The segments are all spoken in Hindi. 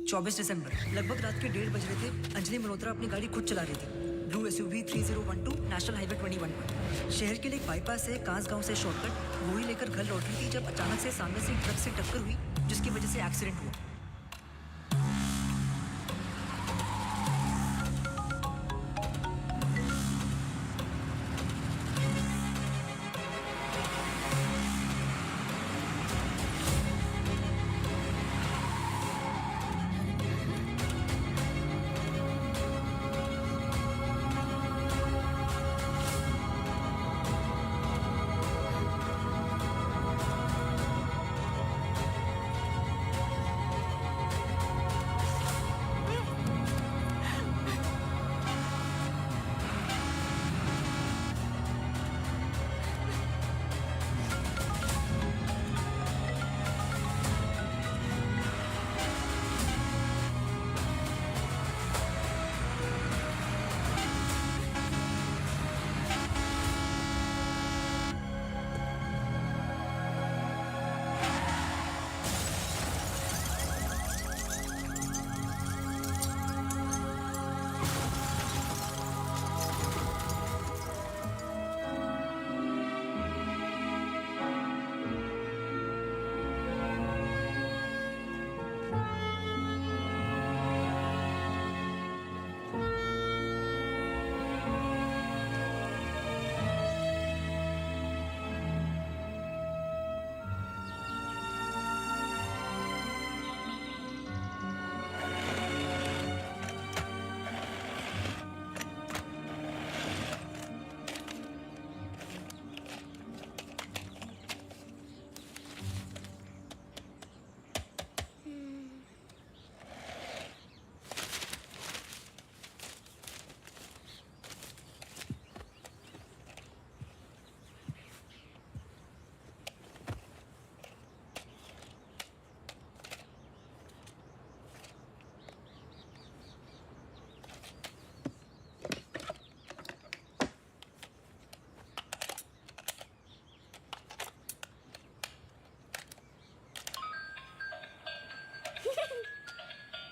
24 दिसंबर लगभग रात के 1:30 बज रहे थे। अंजलि मल्होत्रा अपनी गाड़ी खुद चला रही थी। ब्लू SUV 3012 नेशनल हाईवे 21 पर। शहर के लिए एक बाईपास है कांस गांव से शॉर्टकट वही लेकर घर लौट रही थी जब अचानक से सामने से ट्रक से टक्कर हुई जिसकी वजह से एक्सीडेंट हुआ।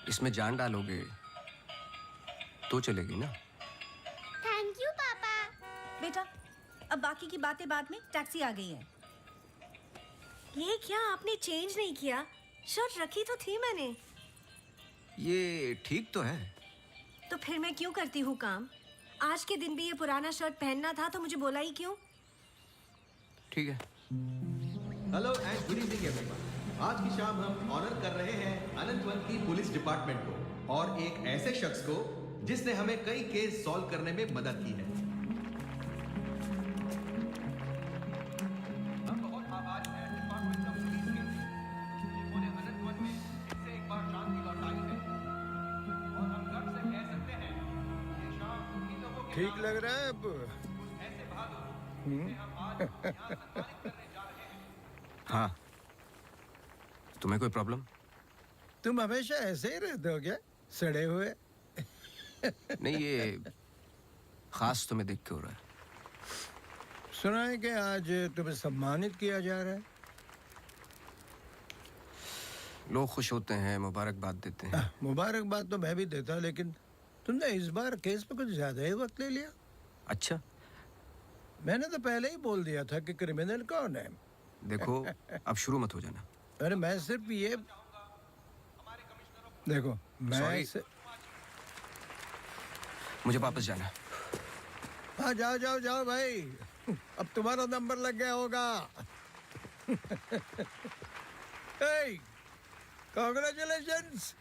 इसमें जान डालोगे तो चलेगी ना। थैंक यू पापा। बेटा अब बाकी की बातें बाद में, टैक्सी आ गई है। ये क्या आपने चेंज नहीं किया? शर्ट रखी तो थी मैंने। ये ठीक तो है। तो फिर मैं क्यों करती हूँ काम? आज के दिन भी ये पुराना शर्ट पहनना था तो मुझे बोला ही क्यों? ठीक है। Hello and good evening everyone. आज की शाम हम ऑनर कर रहे हैं अनंतवन की पुलिस डिपार्टमेंट को और एक ऐसे शख्स को जिसने हमें कई केस सॉल्व करने में मदद की है। हम बहुत आभारी हैं डिपार्टमेंट ऑफ पुलिस के, जिन्होंने अनंतवन में फिर से एक बार शांति लौटाई है और हम गर्व से कह सकते हैं ये शाम उन्हीं लोगों के ठीक लग रहा है अब? ऐसे बहादुर जिन्हें हम आज यहाँ सम्मानित करने जा रहे हैं। हाँ, तुम्हें कोई प्रॉब्लम? तुम हमेशा ऐसे ही रहते हो क्या, सड़े हुए? नहीं, ये खास तुम्हें देख के हो रहा है। सुना है कि आज तुम्हें सम्मानित किया जा रहा है। लोग खुश होते हैं, मुबारकबाद देते हैं। मुबारकबाद तो मैं भी देता, लेकिन तुमने इस बार केस पे कुछ ज्यादा ही वक्त ले लिया। अच्छा, मैंने तो पहले ही बोल दिया था कि क्रिमिनल कौन है। देखो अब शुरू मत हो जाना। अरे मैं सिर्फ ये देखो, मैं मुझे वापस जाना। हाँ जाओ जाओ जाओ भाई, अब तुम्हारा नंबर लग गया होगा। कांग्रेचुलेशंस।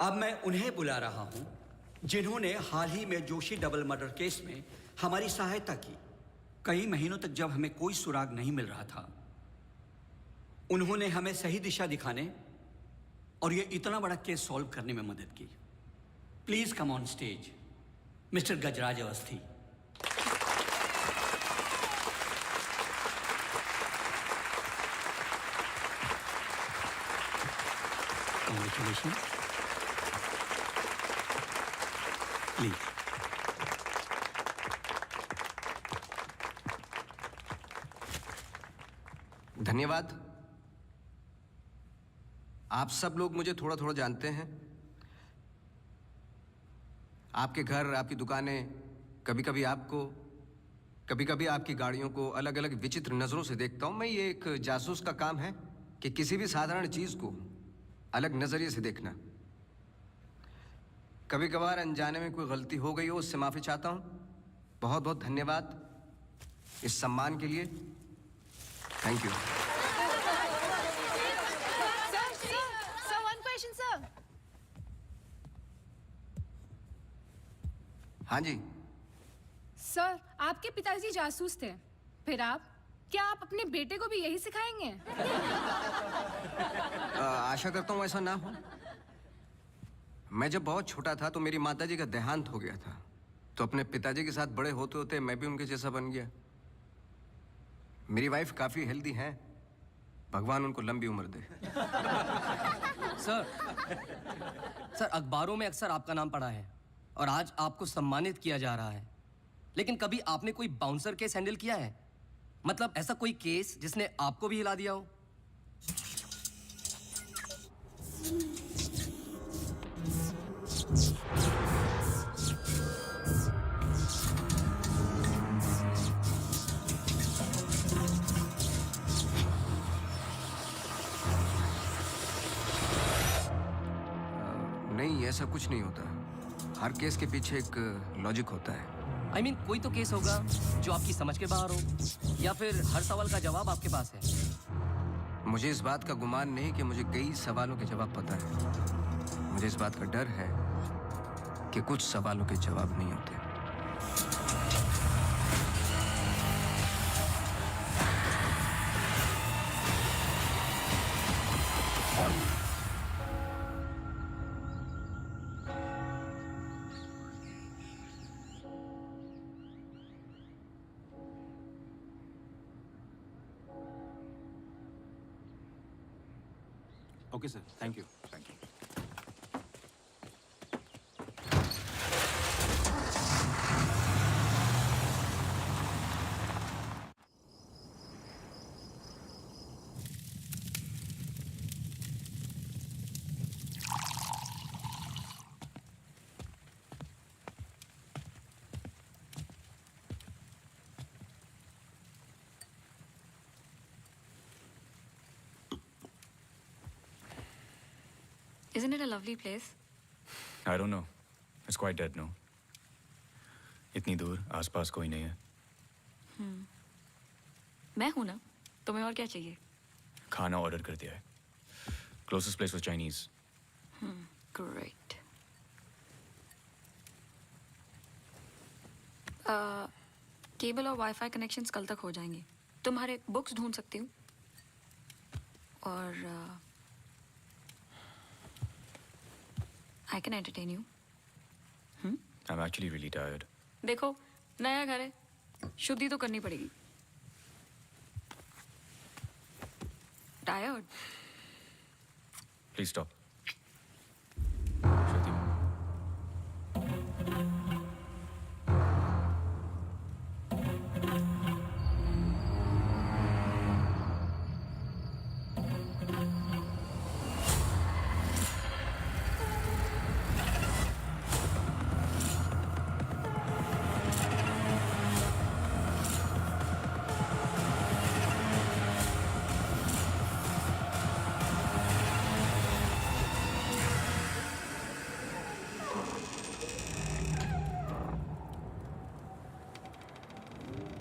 अब मैं उन्हें बुला रहा हूं जिन्होंने हाल ही में जोशी डबल मर्डर केस में हमारी सहायता की। कई महीनों तक जब हमें कोई सुराग नहीं मिल रहा था, उन्होंने हमें सही दिशा दिखाने और ये इतना बड़ा केस सॉल्व करने में मदद की। Please come on stage mister Gajraj Awasthi. Congratulations. Please. धन्यवाद। आप सब लोग मुझे थोड़ा थोड़ा जानते हैं। आपके घर, आपकी दुकानें, कभी कभी आपको, कभी कभी आपकी गाड़ियों को अलग अलग विचित्र नज़रों से देखता हूँ। मैं ये एक जासूस का काम है कि किसी भी साधारण चीज़ को अलग नज़रिए से देखना। कभी कभार अनजाने में कोई गलती हो गई हो, उससे माफ़ी चाहता हूँ। बहुत बहुत धन्यवाद इस सम्मान के लिए। Thank you. Sir, one question, sir. हाँ जी। सर, आपके पिताजी जासूस थे, फिर आप? क्या आप अपने बेटे को भी यही सिखाएंगे? आशा करता हूँ ऐसा ना हो। मैं जब बहुत छोटा था तो मेरी माताजी का देहांत हो गया था, तो अपने पिताजी के साथ बड़े होते होते मैं भी उनके जैसा बन गया। मेरी वाइफ काफी हेल्दी है, भगवान उनको लंबी उम्र दे। सर अखबारों में अक्सर आपका नाम पड़ा है और आज आपको सम्मानित किया जा रहा है, लेकिन कभी आपने कोई बाउंसर केस हैंडल किया है? मतलब ऐसा कोई केस जिसने आपको भी हिला दिया हो? नहीं, ऐसा कुछ नहीं होता। हर केस के पीछे एक लॉजिक होता है। I mean, कोई तो केस होगा जो आपकी समझ के बाहर हो, या फिर हर सवाल का जवाब आपके पास है। मुझे इस बात का गुमान नहीं कि मुझे कई सवालों के जवाब पता है। मुझे इस बात का डर है कि कुछ सवालों के जवाब नहीं होते। Okay, sir. Thank you. Thank you. Isn't it a lovely place? I don't know. It's quite dead, no? इतनी दूर आसपास कोई नहीं है। मैं हूं ना, तुम्हें और क्या चाहिए? खाना ऑर्डर कर दिया है। Closest place was Chinese. Great. Cable और वाईफाई कनेक्शंस कल तक हो जाएंगे। तुम्हारे बुक्स ढूंढ सकती हूँ और I can entertain you. I'm actually really tired. देखो, नया घर है, शुद्धि तो करनी पड़ेगी। Tired? Please stop.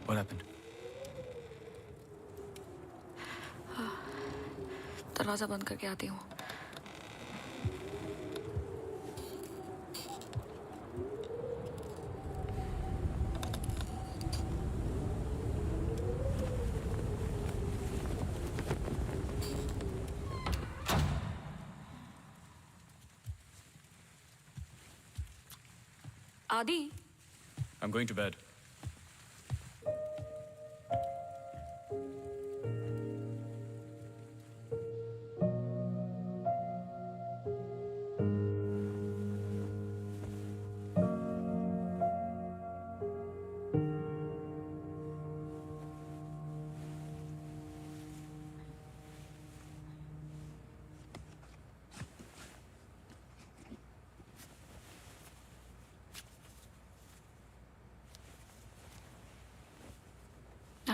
What happened? दरवाजा बंद करके आती हूँ। आदि, I'm going to bed.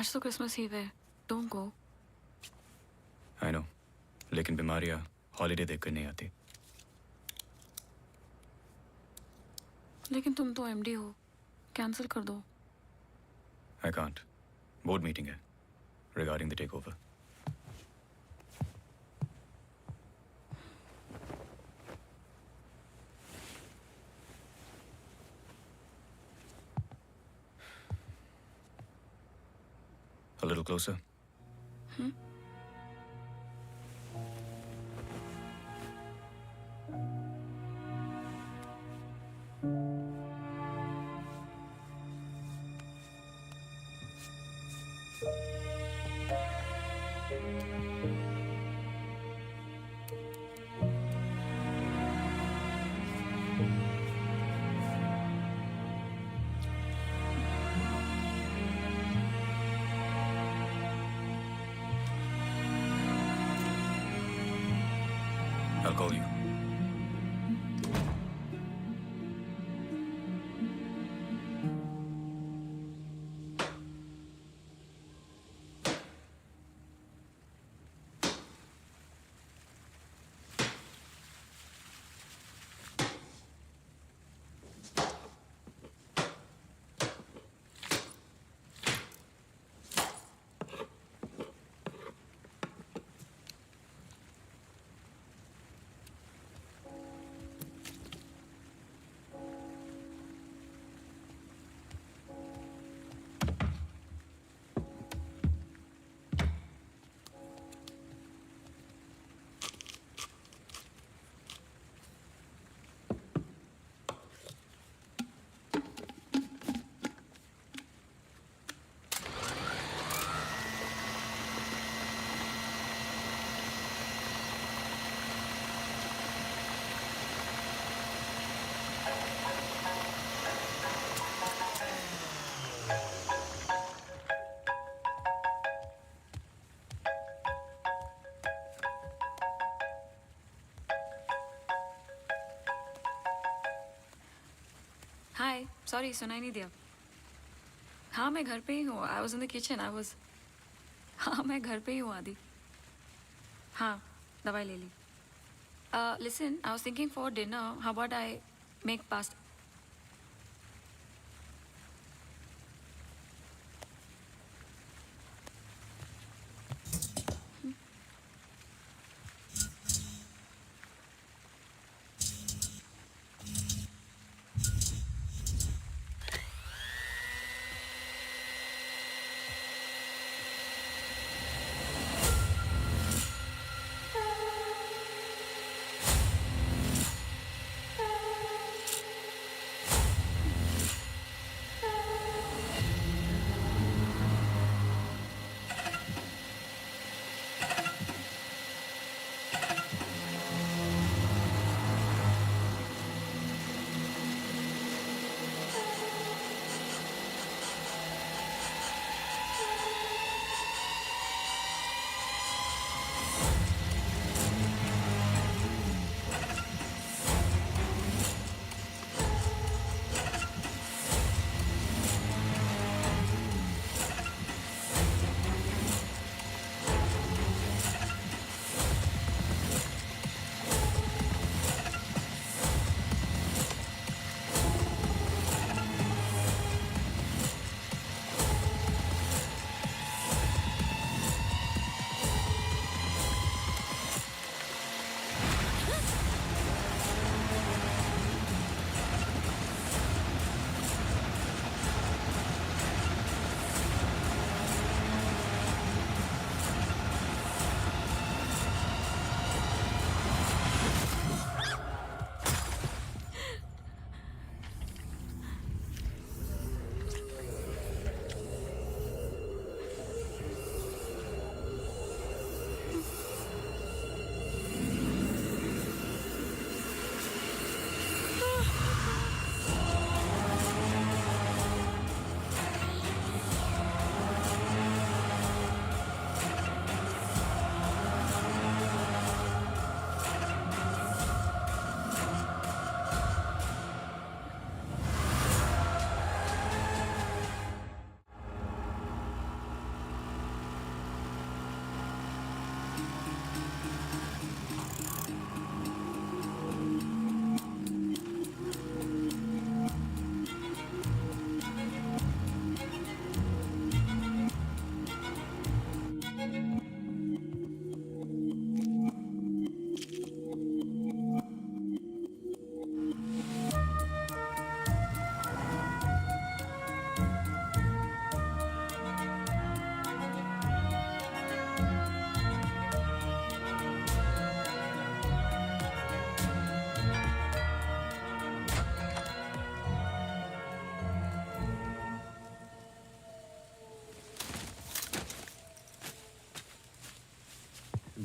आज तो क्रिसमस ईव है, डोंट गो। आई नो, लेकिन बीमारियां हॉलीडे देखकर नहीं आती। लेकिन तुम तो एमडी हो, कैंसिल कर दो। आई कांट, बोर्ड मीटिंग है regarding the takeover. A little closer. I'll call you. Hi, sorry, सुनाई नहीं दिया। हाँ, मैं घर पे ही हूँ। I was in the kitchen. हाँ, मैं घर पे ही हूँ आदि। हाँ, दवाई ले ली। Listen, I was thinking for dinner, how about I make pasta.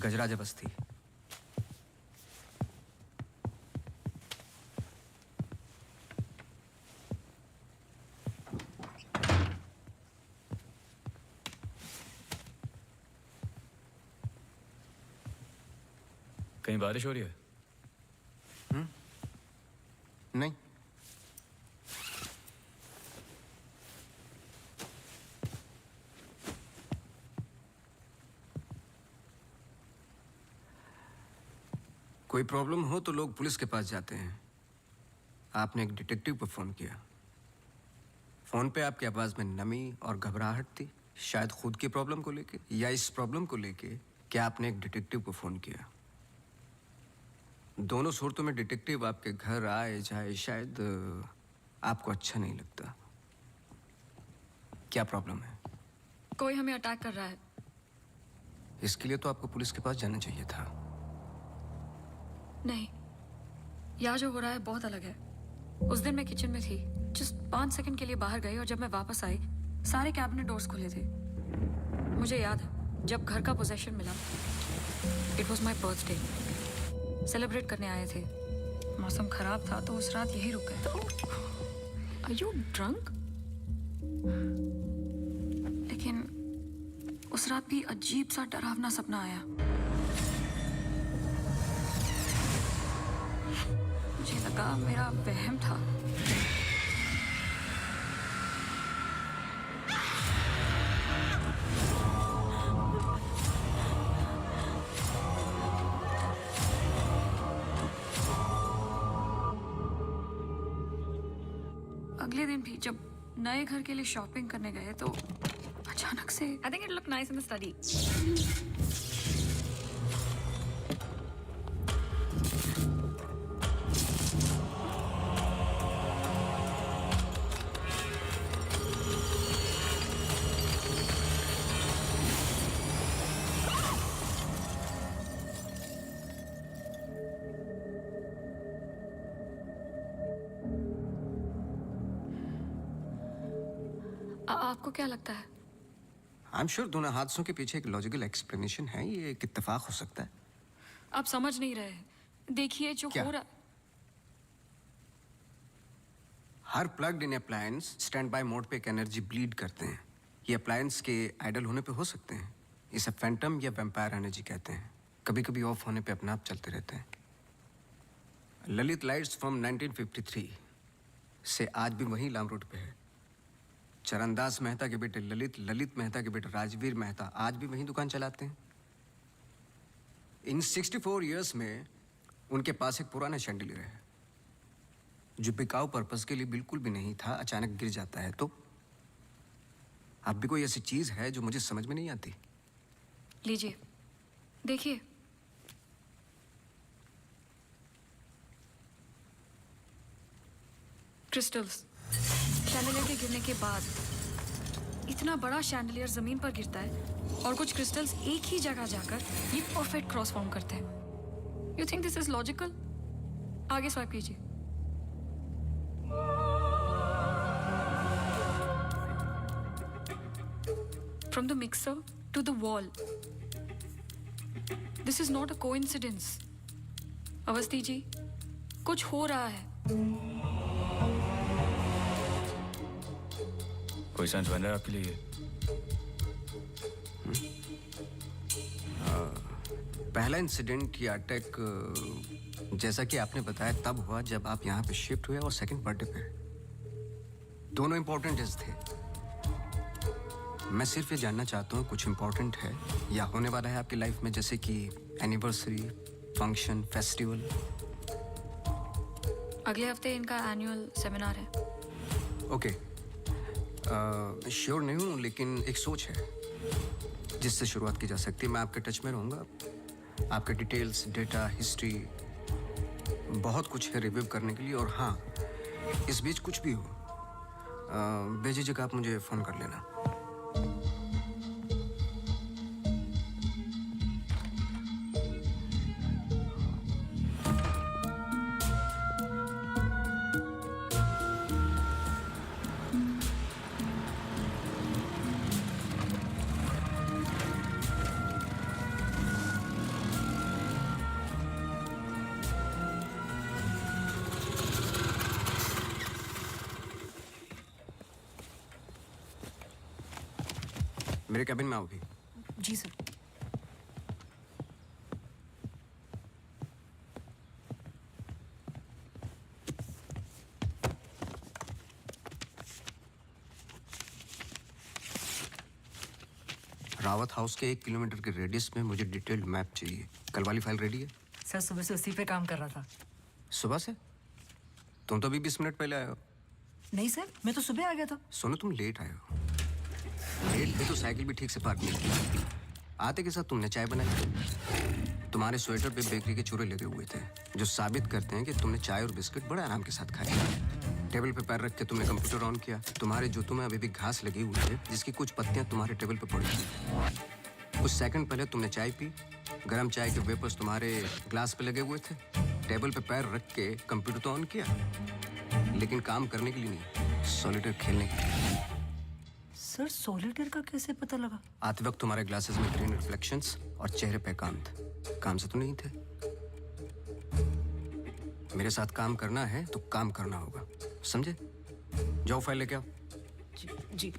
Gajraj Basti. कहीं बारिश हो रही है? नहीं। कोई प्रॉब्लम हो तो लोग पुलिस के पास जाते हैं। आपने एक डिटेक्टिव को फोन किया। फोन पे आपकी आवाज में नमी और घबराहट थी, शायद खुद की प्रॉब्लम को लेके या इस प्रॉब्लम को लेके कि आपने एक डिटेक्टिव को फोन किया। दोनों सूरतों में डिटेक्टिव आपके घर आए जाए शायद आपको अच्छा नहीं लगता। क्या प्रॉब्लम है? कोई हमें अटैक कर रहा है। इसके लिए तो आपको पुलिस के पास जाना चाहिए था। नहीं, यहाँ जो हो रहा है बहुत अलग है। उस दिन मैं किचन में थी, जस्ट 5 सेकंड के लिए बाहर गई और जब मैं वापस आई सारे कैबिनेट डोर्स खुले थे। मुझे याद है जब घर का पोजेशन मिला, it was my birthday, celebrate करने आए थे। मौसम खराब था तो उस रात यही रुक गए। Are you drunk? लेकिन उस रात भी अजीब सा डरावना सपना आया। मुझे लगा मेरा वहम था। अगले दिन भी जब नए घर के लिए शॉपिंग करने गए तो अचानक से I think it look nice in the study. आपको क्या लगता है? आई एम श्योर दोनों हादसों के पीछे एक लॉजिकल एक्सप्लेनेशन है। ये एक इत्तेफाक हो सकता है। आप समझ नहीं रहे। देखिए जो क्या? हो रहा। हर plugged in appliance stand by mode पे एक एनर्जी ब्लीड करते हैं। ये अप्लायंस के आइडल होने पे हो सकते हैं। इसे फैंटम या वैम्पायर एनर्जी कहते हैं। कभी कभी ऑफ होने पे अपने आप चलते रहते हैं। ललित लाइट्स फ्रॉम 1953 से आज भी वही लाम रोड पे है। चरणदास मेहता के बेटे ललित, ललित मेहता के बेटे राजवीर मेहता आज भी वही दुकान चलाते हैं। इन 64 इयर्स में उनके पास एक पुराना शैंडलियर है जो बिकाऊ पर्पस के लिए बिल्कुल भी नहीं था, अचानक गिर जाता है। तो अब भी कोई ऐसी चीज है जो मुझे समझ में नहीं आती। लीजिए देखिए। क्रिस्टल्स। शैंडलियर के गिरने के बाद इतना बड़ा शैंडलियर जमीन पर गिरता है और कुछ क्रिस्टल्स एक ही जगह जाकर ये परफेक्ट क्रॉस फॉर्म करते हैं। You think this is logical? आगे स्वाइप कीजिए। From the mixer to the wall. This is not a coincidence. Awasthi ji, कुछ हो रहा है। कोई सेंस बन रहा है आपके लिए? पहला इंसिडेंट या अटैक जैसा कि आपने बताया तब हुआ जब आप यहाँ पे शिफ्ट हुए और सेकंड बर्थडे पे। दोनों इंपॉर्टेंट डेज थे। मैं सिर्फ ये जानना चाहता हूँ कुछ इंपॉर्टेंट है या होने वाला है आपकी लाइफ में, जैसे कि एनिवर्सरी, फंक्शन, फेस्टिवल। अगले हफ्ते इनका एनुअल सेमिनार है। ओके, श्योर नहीं हूँ लेकिन एक सोच है जिससे शुरुआत की जा सकती है। मैं आपके टच में रहूँगा। आपके डिटेल्स, डेटा, हिस्ट्री बहुत कुछ है रिव्यू करने के लिए। और हाँ, इस बीच कुछ भी हो बेझिझक आप मुझे फ़ोन कर लेना। मेरे कैबिन में आओ भी। जी सर। रावत हाउस के 1 किलोमीटर के रेडियस में मुझे डिटेल्ड मैप चाहिए। कल वाली फाइल रेडी है? सर सुबह से उसी पे काम कर रहा था। सुबह से? तुम तो अभी 20 मिनट पहले आए हो। नहीं सर, मैं तो सुबह आ गया था। सुनो, तुम लेट आए हो। लेट थे तो साइकिल भी ठीक से पार्क नहीं की। आते के साथ तुमने चाय बनाई। तुम्हारे स्वेटर पे बेकरी के चूरे लगे हुए थे जो साबित करते हैं कि तुमने चाय और बिस्किट बड़े आराम के साथ खाए। टेबल पे पैर रख के तुमने कंप्यूटर ऑन किया। तुम्हारे जूतों में अभी भी घास लगी हुई है जिसकी कुछ पत्तियां तुम्हारे टेबल पे पड़ी थी। कुछ सेकंड पहले तुमने चाय पी। गरम चाय के वेपर्स तुम्हारे ग्लास पे लगे हुए थे। टेबल पे पैर रख के कंप्यूटर तो ऑन किया, लेकिन काम करने के लिए नहीं, सॉलिटेयर खेलने के लिए। सर सॉलिटेयर का कैसे पता लगा? आते वक्त तुम्हारे ग्लासेस में ग्रीन रिफ्लेक्शंस और चेहरे पे काम थे। काम से तो नहीं थे। मेरे साथ काम करना है तो काम करना होगा, समझे? जाओ फाइल लेके आओ। जी।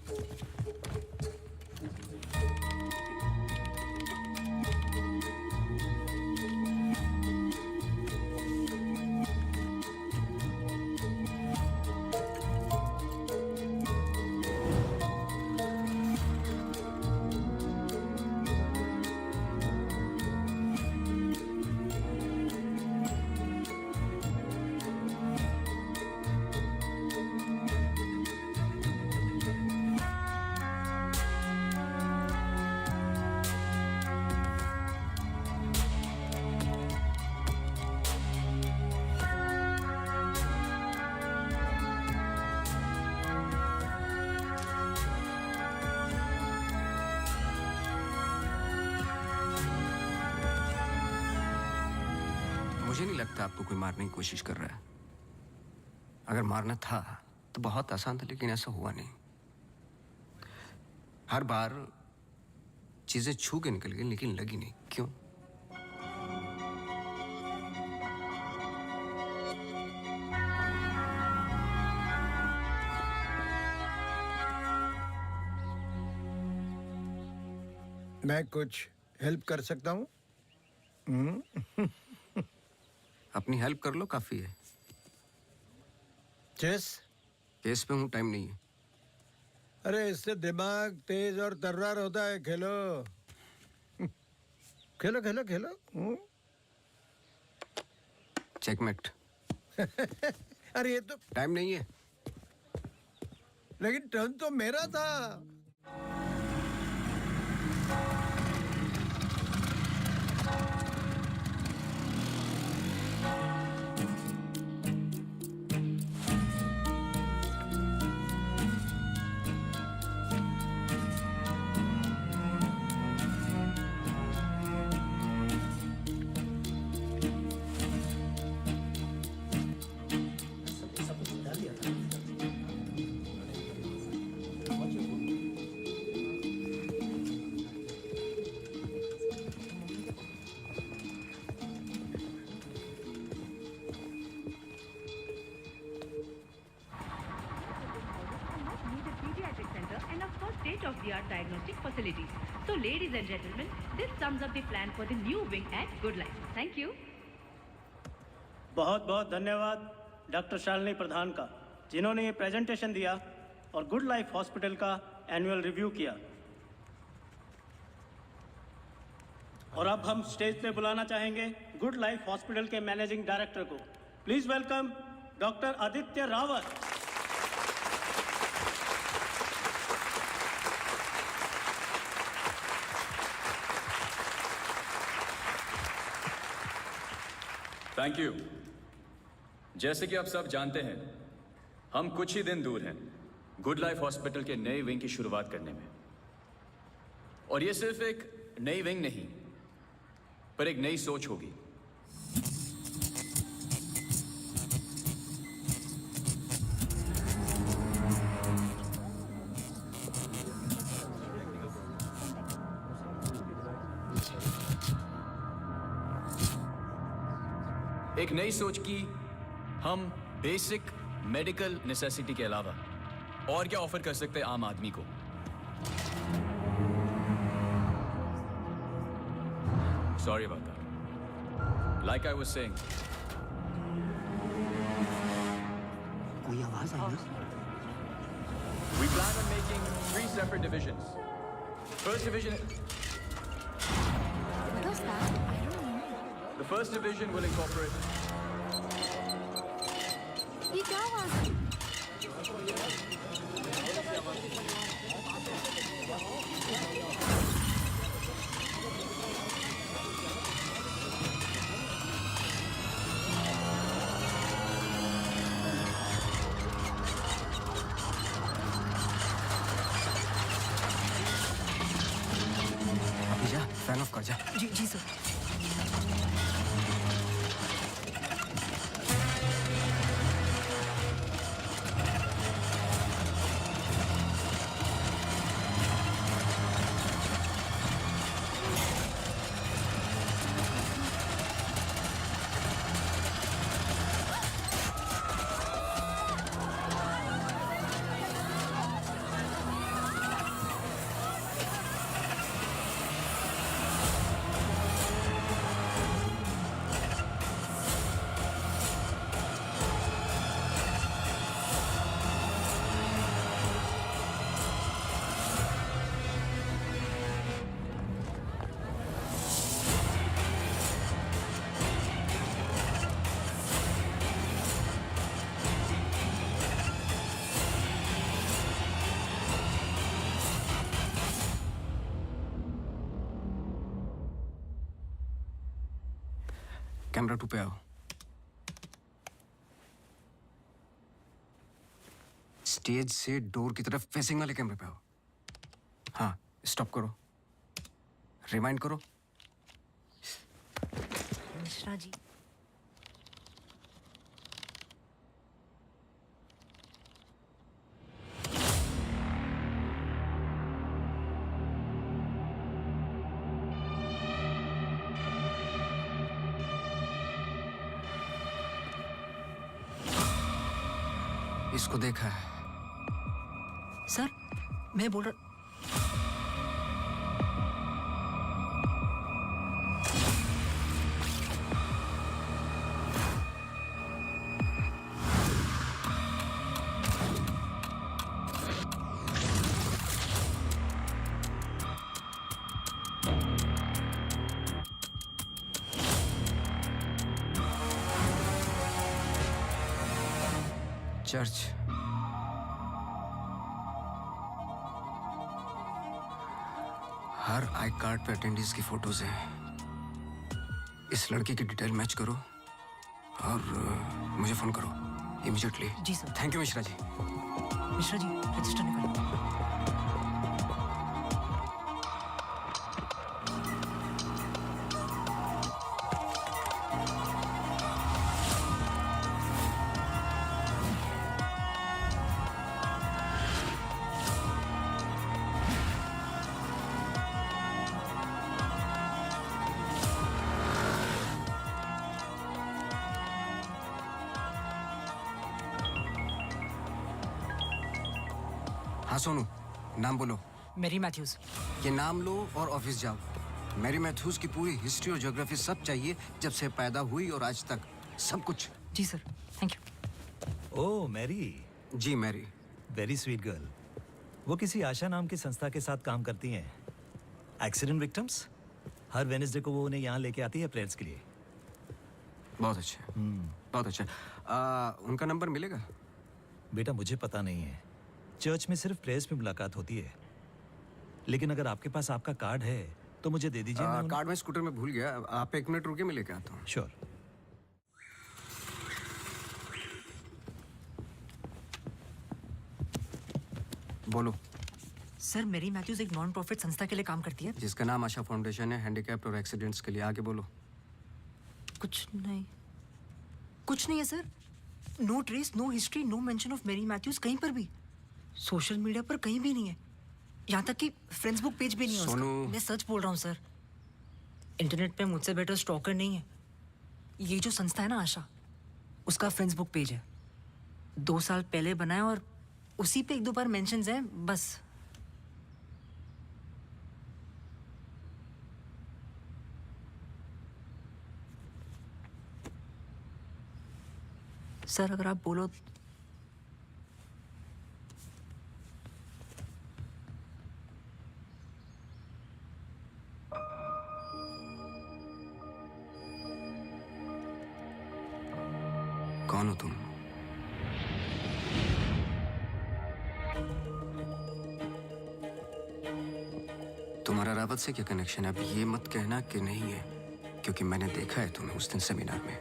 मुझे नहीं लगता आपको कोई मारने की कोशिश कर रहा है। अगर मारना था तो बहुत आसान था, लेकिन ऐसा हुआ नहीं। हर बार चीजें छू के निकल गई लेकिन लगी नहीं। क्यों? मैं कुछ हेल्प कर सकता हूँ? अपनी हेल्प कर लो, काफी है। चेस? केस पे हूँ, टाइम नहीं है। अरे इससे दिमाग तेज और तर्रार होता है। खेलो खेलो खेलो खेलो। चेकमेट। अरे ये तो टाइम नहीं है। लेकिन टर्न तो मेरा था। state-of-the-art diagnostic facilities. So, ladies and gentlemen, this sums up the plan for the new wing at Good Life. Thank you. बहुत बहुत धन्यवाद डॉक्टर शालिनी प्रधान का, जिन्होंने ये प्रेजेंटेशन दिया और गुड लाइफ हॉस्पिटल का एनुअल रिव्यू किया। और अब हम स्टेज पे बुलाना चाहेंगे गुड लाइफ हॉस्पिटल के मैनेजिंग डायरेक्टर को। Please welcome doctor Aditya Rawat. Thank you. जैसे कि आप सब जानते हैं, हम कुछ ही दिन दूर हैं गुड लाइफ हॉस्पिटल के नए विंग की शुरुआत करने में। और ये सिर्फ एक नई विंग नहीं, पर एक नई सोच होगी। एक नई सोच की हम बेसिक मेडिकल नेसेसिटी के अलावा और क्या ऑफर कर सकते हैं आम आदमी को। Sorry about that. Like I was saying. कोई आवाज आई ना? We plan on making 3 separate divisions. First division. What was that? I don't know. The first division will incorporate. ये क्या आवाज है? अभी जा, फैन ऑफ कर जा। जी जी सर। कैमरा 2 पे आओ। स्टेज से डोर की तरफ फेसिंग वाले कैमरे पे आओ। हाँ, स्टॉप करो, रिवाइंड करो। मिश्रा जी। इसको देखा है? सर मैं बोल रहा चर्च। हर आई कार्ड पे अटेंडीज की फोटोज हैं। इस लड़के की डिटेल मैच करो और मुझे फोन करो इमीडिएटली। जी sir. Thank you Mishra ji. Mishra ji register निकालो। हाँ सोनू, नाम बोलो। Mary Matthews. ये नाम लो और ऑफिस जाओ। मैरी मैथ्यूज की पूरी हिस्ट्री और ज्योग्राफी सब चाहिए, जब से पैदा हुई और आज तक सब कुछ। जी sir, thank you. Oh Mary. जी मैरी। Very sweet girl. वो किसी आशा नाम की संस्था के साथ काम करती हैं। Accident victims. हर वेडनेसडे को वो उन्हें यहाँ लेके आती है प्रेयर्स के लिए। बहुत अच्छा, बहुत अच्छा। उनका नंबर मिलेगा? बेटा मुझे पता नहीं है, चर्च में सिर्फ प्रेयर्स में मुलाकात होती है। लेकिन अगर आपके पास आपका कार्ड है तो मुझे दे दीजिए। कार्ड मैं स्कूटर में भूल गया, आप 1 मिनट रुके, मैं लेके आता हूँ। श्योर। बोलो। सर मैरी मैथ्यूज एक नॉन प्रॉफिट संस्था के लिए काम करती है जिसका नाम आशा फाउंडेशन है, हैंडीकैप्ड और एक्सीडेंट्स के लिए। आगे बोलो। कुछ नहीं, कुछ नहीं है sir. No trace, no history, no mention of Mary Matthews कहीं पर भी। सोशल मीडिया पर कहीं भी नहीं है, यहाँ तक कि फ्रेंड्स बुक पेज भी नहीं है उसका। मैं सच बोल रहा हूँ सर, इंटरनेट पे मुझसे बेटर स्टॉकर नहीं है। ये जो संस्था है ना आशा, उसका फ्रेंड्स बुक पेज है, 2 साल पहले बनाया और उसी पे 1-2 बार मेंशंस हैं बस। सर अगर आप बोलो कौन हो तुम? तुम्हारा रावत से क्या कनेक्शन है? अब ये मत कहना कि नहीं है, क्योंकि मैंने देखा है तुम्हें उस दिन सेमिनार में।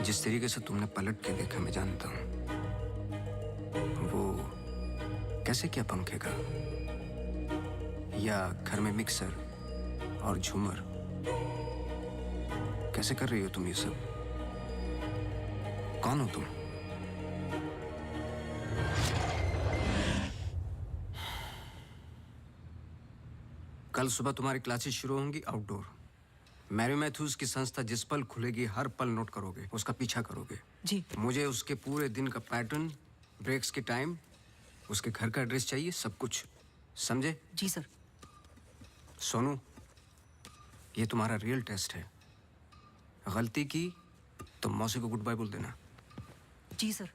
जिस तरीके से तुमने पलट के देखा मैं जानता हूं। वो कैसे क्या पंखे का, या घर में मिक्सर और झूमर, कैसे कर रही हो तुम ये सब? कौन हो तुम? कल सुबह तुम्हारी क्लासेस शुरू होंगी आउटडोर। मैरी मैथ्यूज की संस्था जिस पल खुलेगी हर पल नोट करोगे, उसका पीछा करोगे। जी। मुझे उसके पूरे दिन का पैटर्न, ब्रेक्स के टाइम, उसके घर का एड्रेस चाहिए, सब कुछ। समझे? जी सर। सोनू, ये तुम्हारा रियल टेस्ट है। गलती की तो मौसी को गुड बाय बोल देना। जी sir.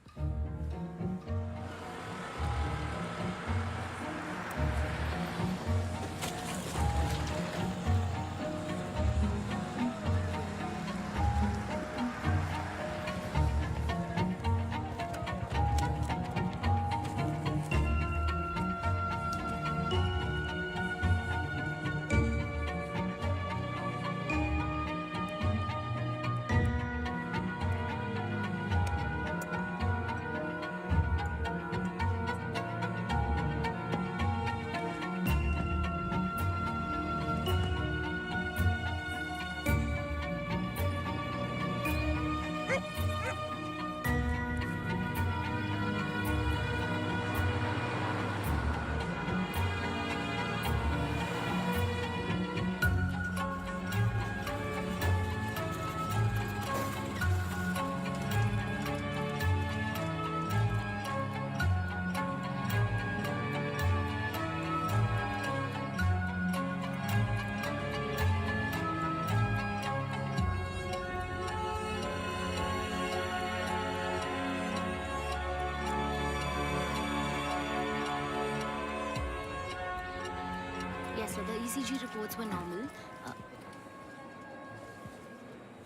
Yes, so the ECG reports were normal.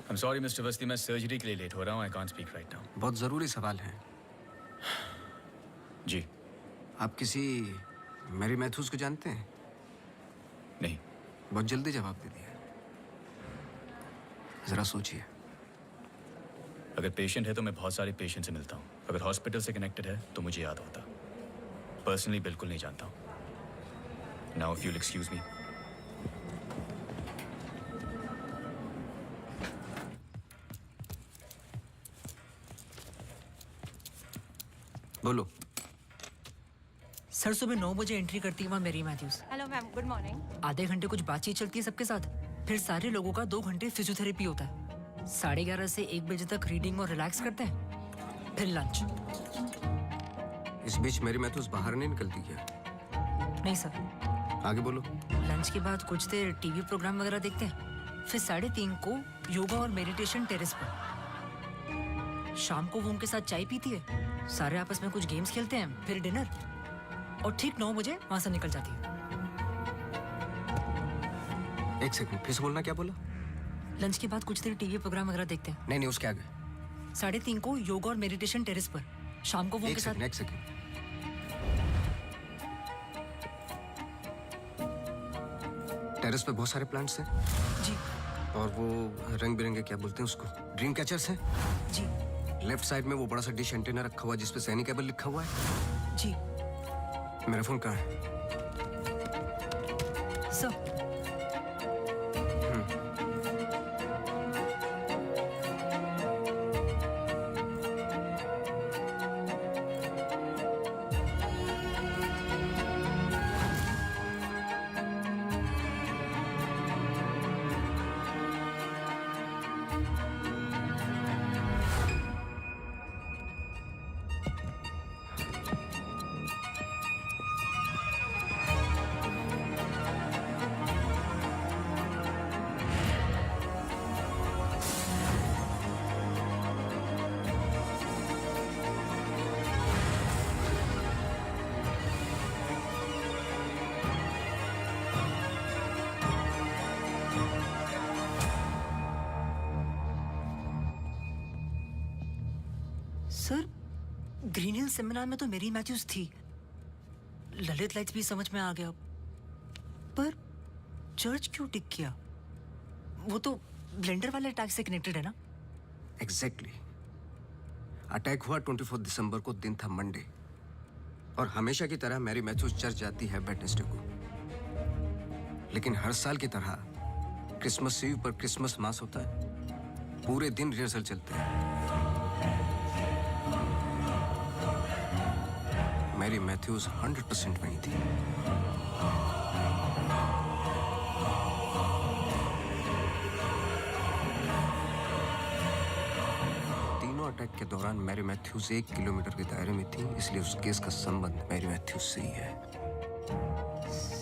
I'm sorry, Mr. Avasthi, मैं सर्जरी के लिए लेट हो रहा हूँ। I can't speak right now. बहुत जरूरी सवाल है। जी। आप किसी मैरी मैथ्यूज को जानते हैं? नहीं। बहुत जल्दी जवाब दे दिया। जरा सोचिए। अगर पेशेंट है तो मैं बहुत सारे पेशेंट से मिलता हूँ। अगर हॉस्पिटल से कनेक्टेड है तो मुझे याद होता। पर्सनली बिल्कुल नहीं जानता हूँ। Now, if you'll excuse me. बोलो। सर सुबह 9 बजे एंट्री करती है वहाँ Mary Matthews. Hello ma'am, good morning. आधे घंटे कुछ बातचीत चलती है सबके साथ, फिर सारे लोगों का 2 घंटे फिजियोथेरेपी होता है। 11:30 से 1 बजे तक रीडिंग और रिलैक्स करते हैं, फिर लंच। इस बीच मेरी मैथ्यूज बाहर नहीं निकलती क्या? नहीं सर। आगे बोलो। लंच के बाद कुछ देर टीवी प्रोग्राम वगैरह देखते हैं, फिर 3:30 को योगा और मेडिटेशन टेरेस पर। शाम को वो उनके साथ चाय पीती है, सारे आपस में कुछ गेम्स खेलते हैं, फिर डिनर, और ठीक 9 बजे वहां से निकल जाती है। एक सेकंड, फिर से बोलना, क्या बोला? लंच के बाद कुछ देर टीवी प्रोग्राम वगैरह देखते हैं। नहीं, उसके आगे। 3:30 को योगा और मेडिटेशन टेरेस पर। शाम को वो उनके साथ। एक सेकंड। टेरेस पे बहुत सारे प्लांट्स हैं। जी। और वो रंग बिरंगे, क्या बोलते हैं उसको, ड्रीम कैचर्स हैं। जी। लेफ्ट साइड में वो बड़ा सा डिश एंटीना रखा हुआ है जिसपे सैनिक केबल लिखा हुआ है। जी। मेरा फोन कहाँ है? सर। ग्रीन हिल सेमिनार में तो मेरी मैथ्यूज थी, ललित लाइट्स भी समझ में आ गया, पर चर्च क्यों टिक किया? वो तो ब्लेंडर वाले अटैक से कनेक्टेड है ना? एग्जैक्टली। अटैक हुआ 24 दिसंबर को, दिन था मंडे, और हमेशा की तरह मैरी मैथ्यूज चर्च जाती है वेडनेसडे को। लेकिन हर साल की तरह क्रिसमस ईव पर क्रिसमस मास होता है, पूरे दिन रिहर्सल चलते हैं। मैरी मैथ्यूज 100% वहीं थी। तीनों अटैक के दौरान मैरी मैथ्यूज 1 किलोमीटर के दायरे में थी, इसलिए उस केस का संबंध मैरी मैथ्यूज से ही है।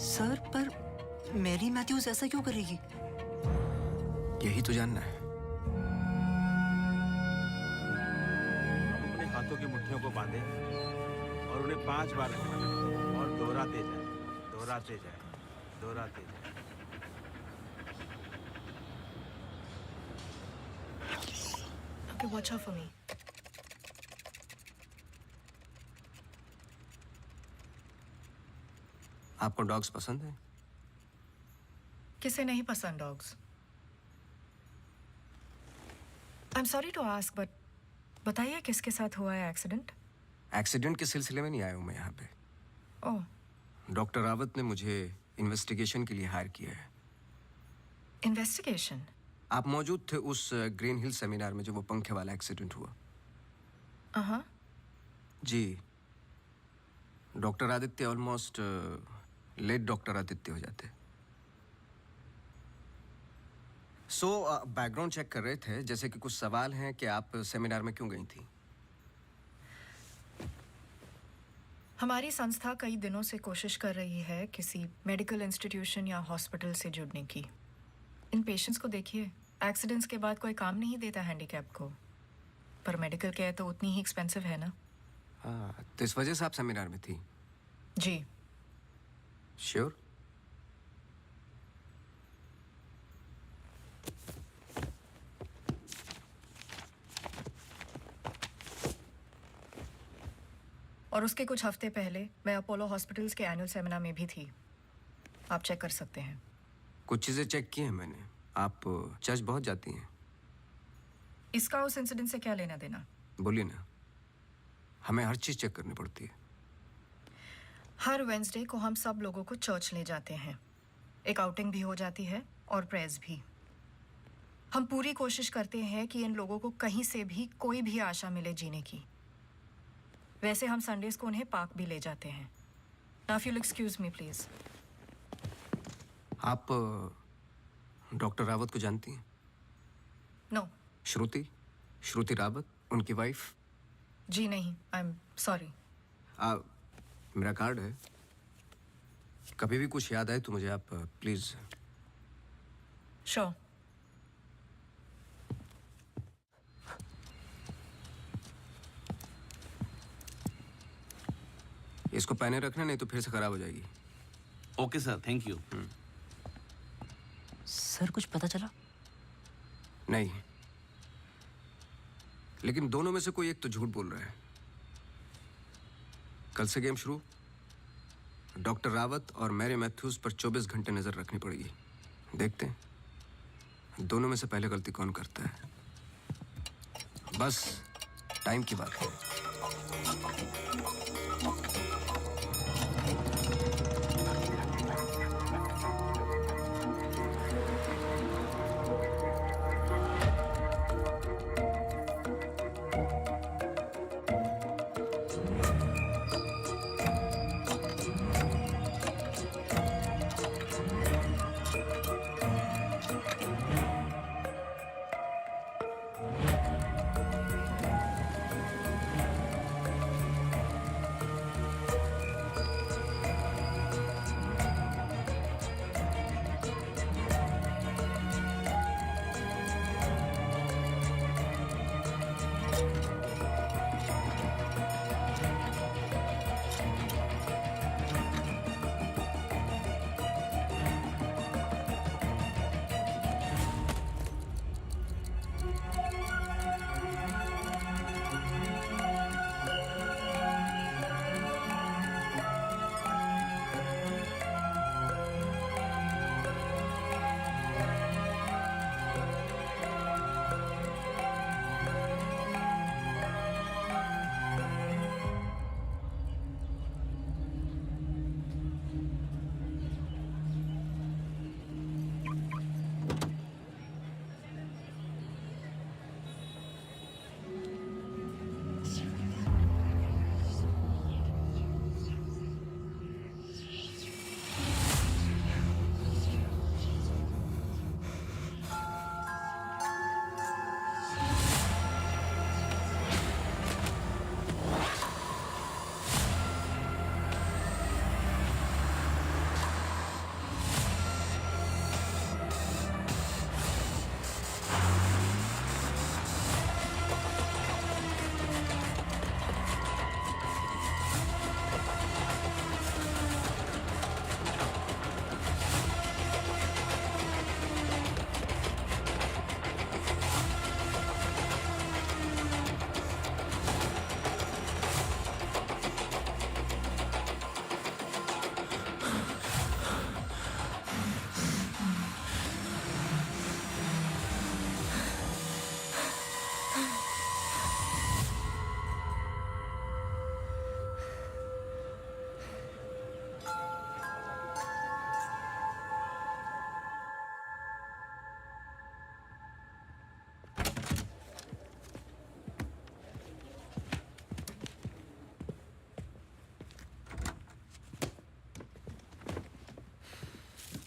सर, पर मैरी मैथ्यूज ऐसा क्यों करेगी? यही तो जानना है। अपने हाथों की मुट्ठियों को बांधे और उन्हें 5 बार घुमाएं और दोहराते जाएं, दोहराते जाएं, दोहराते जाएं। Okay, watch out for me. आपको डॉग्स पसंद है? किसे नहीं पसंद dogs? I am sorry to ask, but बताइए किसके साथ हुआ है एक्सीडेंट? एक्सीडेंट के सिलसिले में नहीं आया हूं मैं यहाँ पे। ओह, डॉक्टर रावत ने मुझे इन्वेस्टिगेशन के लिए हायर किया है। इन्वेस्टिगेशन? आप मौजूद थे उस ग्रीन हिल सेमिनार में जब वो पंखे वाला एक्सीडेंट हुआ? हाँ। जी। Doctor Aditya almost late doctor Aditya हो जाते। बैकग्राउंड चेक कर रहे थे, जैसे कि कुछ सवाल हैं कि आप सेमिनार में क्यों गई थी? हमारी संस्था कई दिनों से कोशिश कर रही है किसी मेडिकल इंस्टीट्यूशन या हॉस्पिटल से जुड़ने की। इन पेशेंट्स को देखिए, एक्सीडेंट्स के बाद कोई काम नहीं देता हैंडीकैप को, पर मेडिकल केयर तो उतनी ही एक्सपेंसिव है ना। हाँ, तो इस वजह से आप सेमिनार में थी? जी। श्योर? और उसके कुछ हफ्ते पहले मैं अपोलो हॉस्पिटल्स के एनुअल सेमिनार में भी थी, आप चेक कर सकते हैं। कुछ चीजें चेक की हैं मैंने। आप चर्च बहुत जाती हैं। इसका उस इंसिडेंट से क्या लेना देना? बोलिए ना, हमें हर चीज चेक करनी पड़ती है। हर वेंसडे को हम सब लोगों को चर्च ले जाते हैं, एक आउटिंग भी हो जाती है और प्रेयर्स भी। हम पूरी कोशिश करते हैं कि इन लोगों को कहीं से भी कोई भी आशा मिले जीने की। वैसे हम संडेज को उन्हें पार्क भी ले जाते हैं। Now if you excuse me please. आप डॉक्टर रावत को जानती हैं? नो। श्रुति रावत, उनकी वाइफ? जी नहीं, आई एम सॉरी। मेरा कार्ड है, कभी भी कुछ याद आए तो मुझे आप प्लीज। श्योर। इसको पहने रखना, नहीं तो फिर से खराब हो जाएगी। Okay sir, thank you. Sir, कुछ पता चला? नहीं, लेकिन दोनों में से कोई एक तो झूठ बोल रहा है। कल से गेम शुरू। डॉक्टर रावत और मैरी मैथ्यूज पर 24 घंटे नजर रखनी पड़ेगी। देखते हैं दोनों में से पहले गलती कौन करता है। बस टाइम की बात है।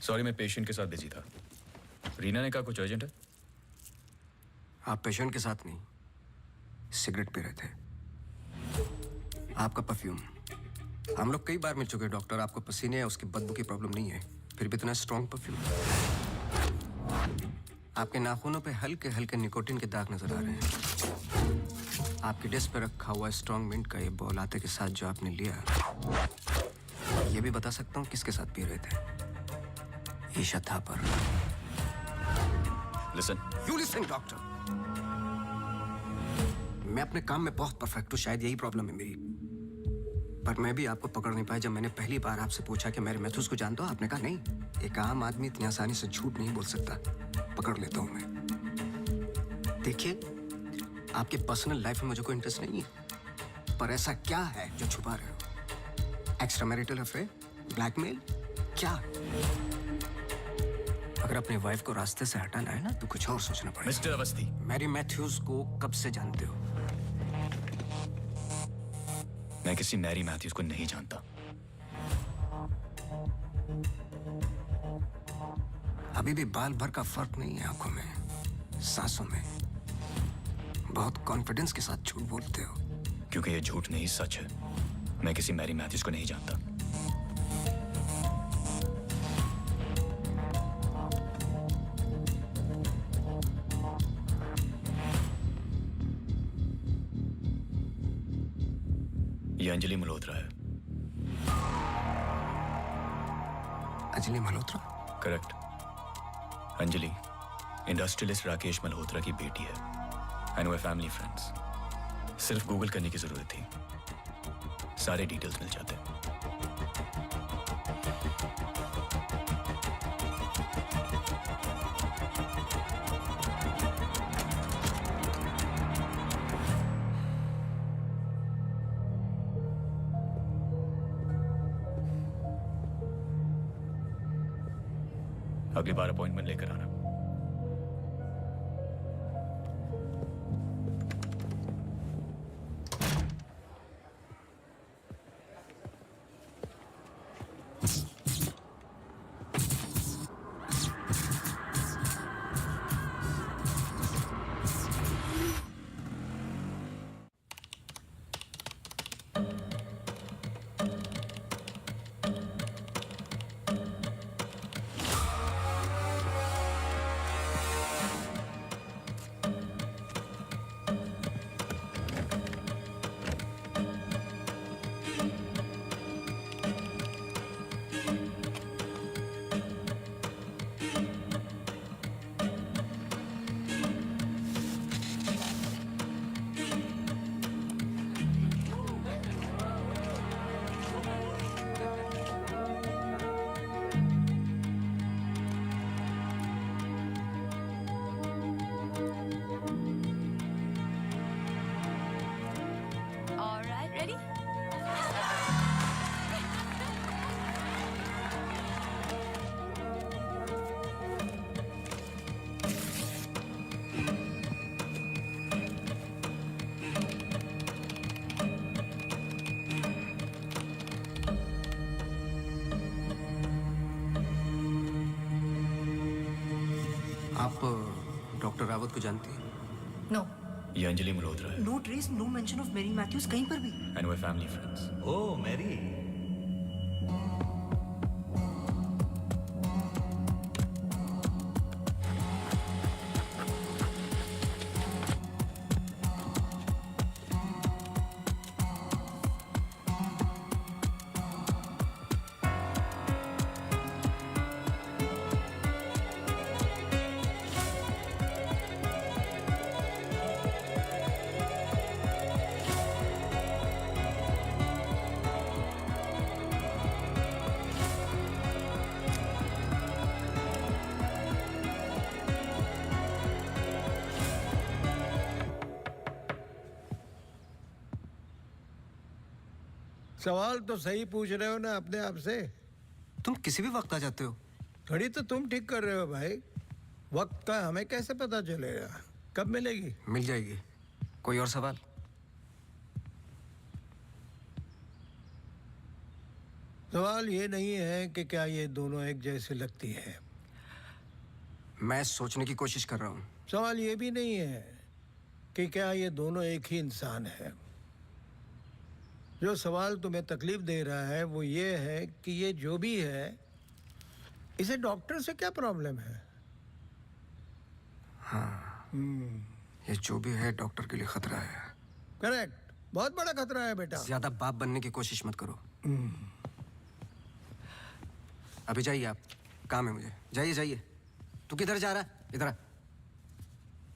सॉरी, मैं पेशेंट के साथ बिजी था। रीना ने कहा कुछ अर्जेंट है। आप पेशेंट के साथ नहीं, सिगरेट पी रहे थे। आपका परफ्यूम, हम लोग कई बार मिल चुके हैं डॉक्टर। आपको पसीने या उसकी बदबू की प्रॉब्लम नहीं है, फिर भी इतना स्ट्रॉन्ग परफ्यूम। आपके नाखूनों पे हल्के हल्के निकोटिन के दाग नजर आ रहे हैं। आपकी डेस्क पे रखा हुआ स्ट्रॉन्ग मिंट का ये बॉल आते के साथ जो आपने लिया, ये भी बता सकता हूँ किसके साथ पी रहे थे। Isha Thapar. Listen, you listen doctor. मैं अपने काम में बहुत परफेक्ट हूँ, शायद यही प्रॉब्लम है मेरी। पर मैं भी आपको पकड़ नहीं पाया जब मैंने पहली बार आपसे पूछा कि मेरे मैथ्यूज को जानते हो। आपने कहा नहीं, एक आम आदमी इतनी आसानी से झूठ नहीं बोल सकता, पकड़ लेता हूं मैं। देखिए, आपके पर्सनल लाइफ में मुझे कोई इंटरेस्ट नहीं है, पर ऐसा क्या है जो छुपा रहे हो? एक्स्ट्रा मैरिटल अफेयर, ब्लैकमेल, क्या? अगर अपनी वाइफ को रास्ते से हटाना है ना तो कुछ और सोचना पड़ेगा। मिस्टर अवस्थी, मैरी मैथ्यूज को कब से जानते हो? मैं किसी मैरी मैथ्यूज को नहीं जानता। अभी भी बाल भर का फर्क नहीं है आंखों में, सांसों में। बहुत कॉन्फिडेंस के साथ झूठ बोलते हो। क्योंकि ये झूठ नहीं, सच है। मैं किसी मैरी मैथ्यूज को नहीं जानता। ये अंजलि मल्होत्रा है। अंजलि मल्होत्रा? करेक्ट। अंजलि इंडस्ट्रियलिस्ट राकेश मल्होत्रा की बेटी है एंड वे फैमिली फ्रेंड्स। सिर्फ गूगल करने की जरूरत थी, सारे डिटेल्स मिल जाते। अगली बार अपॉइंटमेंट लेकर आना। आप डॉक्टर रावत को जानती हैं? नो। ये अंजलि मल्होत्रा है no trace, no mention of Mary Matthews कहीं पर भी। एंड वे फैमिली फ्रेंड्स। ओह मैरी, सवाल तो सही पूछ रहे हो ना अपने आप से। तुम किसी भी वक्त आ जाते हो। घड़ी तो तुम ठीक कर रहे हो भाई, वक्त का हमें कैसे पता चलेगा? कब मिलेगी? मिल जाएगी। कोई और सवाल? सवाल ये नहीं है कि क्या ये दोनों एक जैसे लगती है। मैं सोचने की कोशिश कर रहा हूँ। सवाल ये भी नहीं है कि क्या ये दोनों एक ही इंसान है। जो सवाल तुम्हें तकलीफ दे रहा है वो ये है कि ये जो भी है, इसे डॉक्टर से क्या प्रॉब्लम है। हाँ, ये जो भी है डॉक्टर के लिए खतरा है। करेक्ट, बहुत बड़ा खतरा है बेटा। ज्यादा बाप बनने की कोशिश मत करो। अभी जाइए आप, काम है मुझे। जाइए जाइए। तू किधर जा रहा है? इधर आ।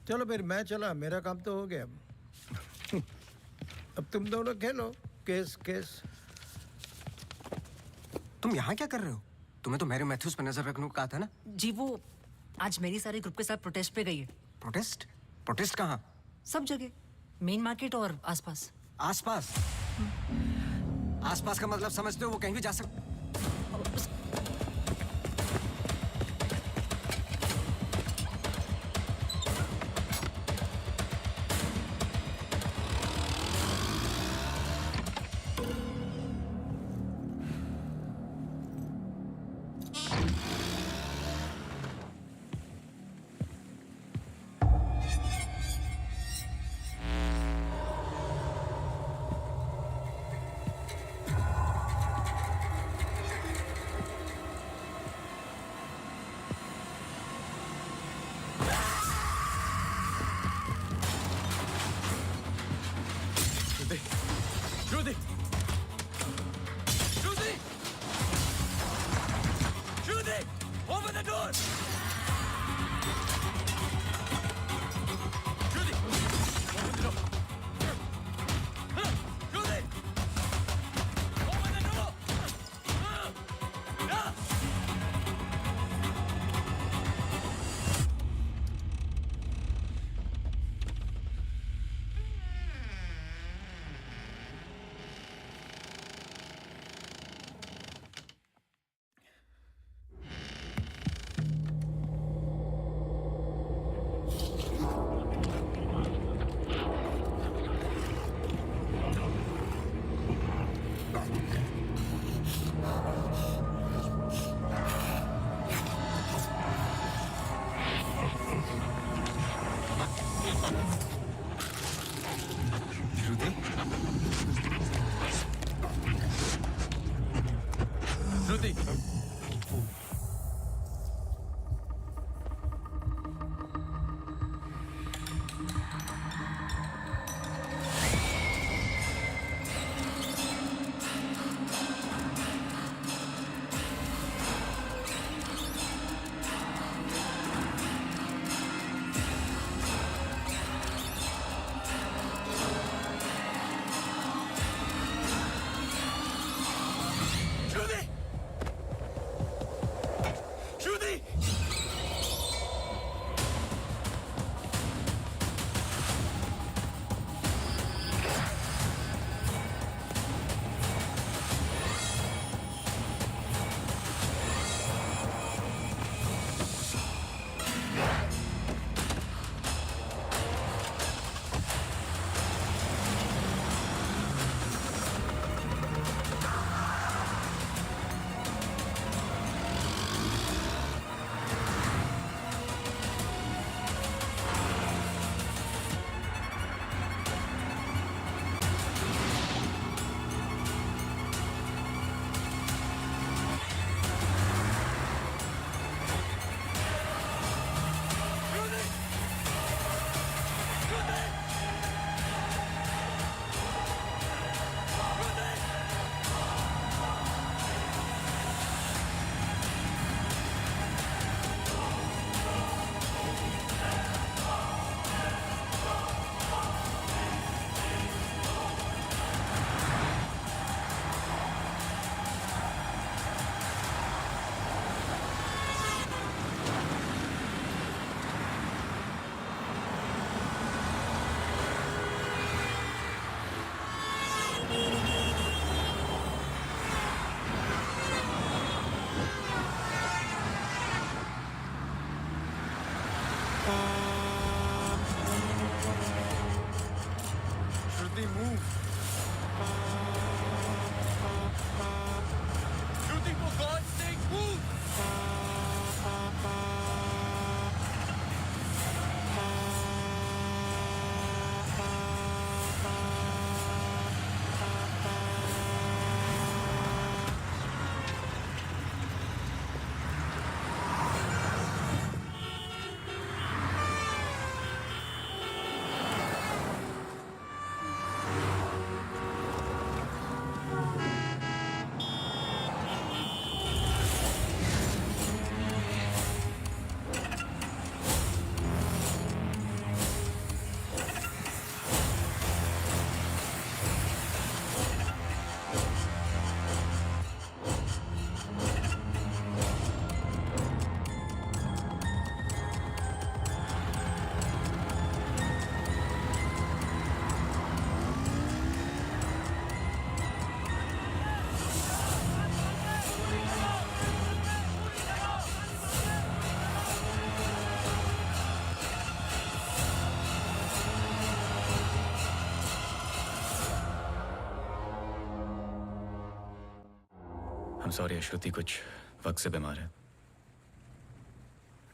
चलो फिर मैं चला, मेरा काम तो हो गया। अब तुम दोनों खेलो केस केस। तुम यहाँ क्या कर रहे हो? तुम्हें तो मैरी मैथ्यूज पर नजर रखने को कहा था ना? जी वो आज मेरी सारे ग्रुप के साथ प्रोटेस्ट पे गई है। प्रोटेस्ट? प्रोटेस्ट कहाँ? सब जगह, मेन मार्केट और आसपास। आसपास? आसपास का मतलब समझते हो? वो कहीं भी जा सकते। Judy! Judy! Judy! Open the door! Judy! Open the door! Judy! Open the door! Yeah! Judy! Judy! I'm sorry, श्रुति कुछ वक्त से बीमार है.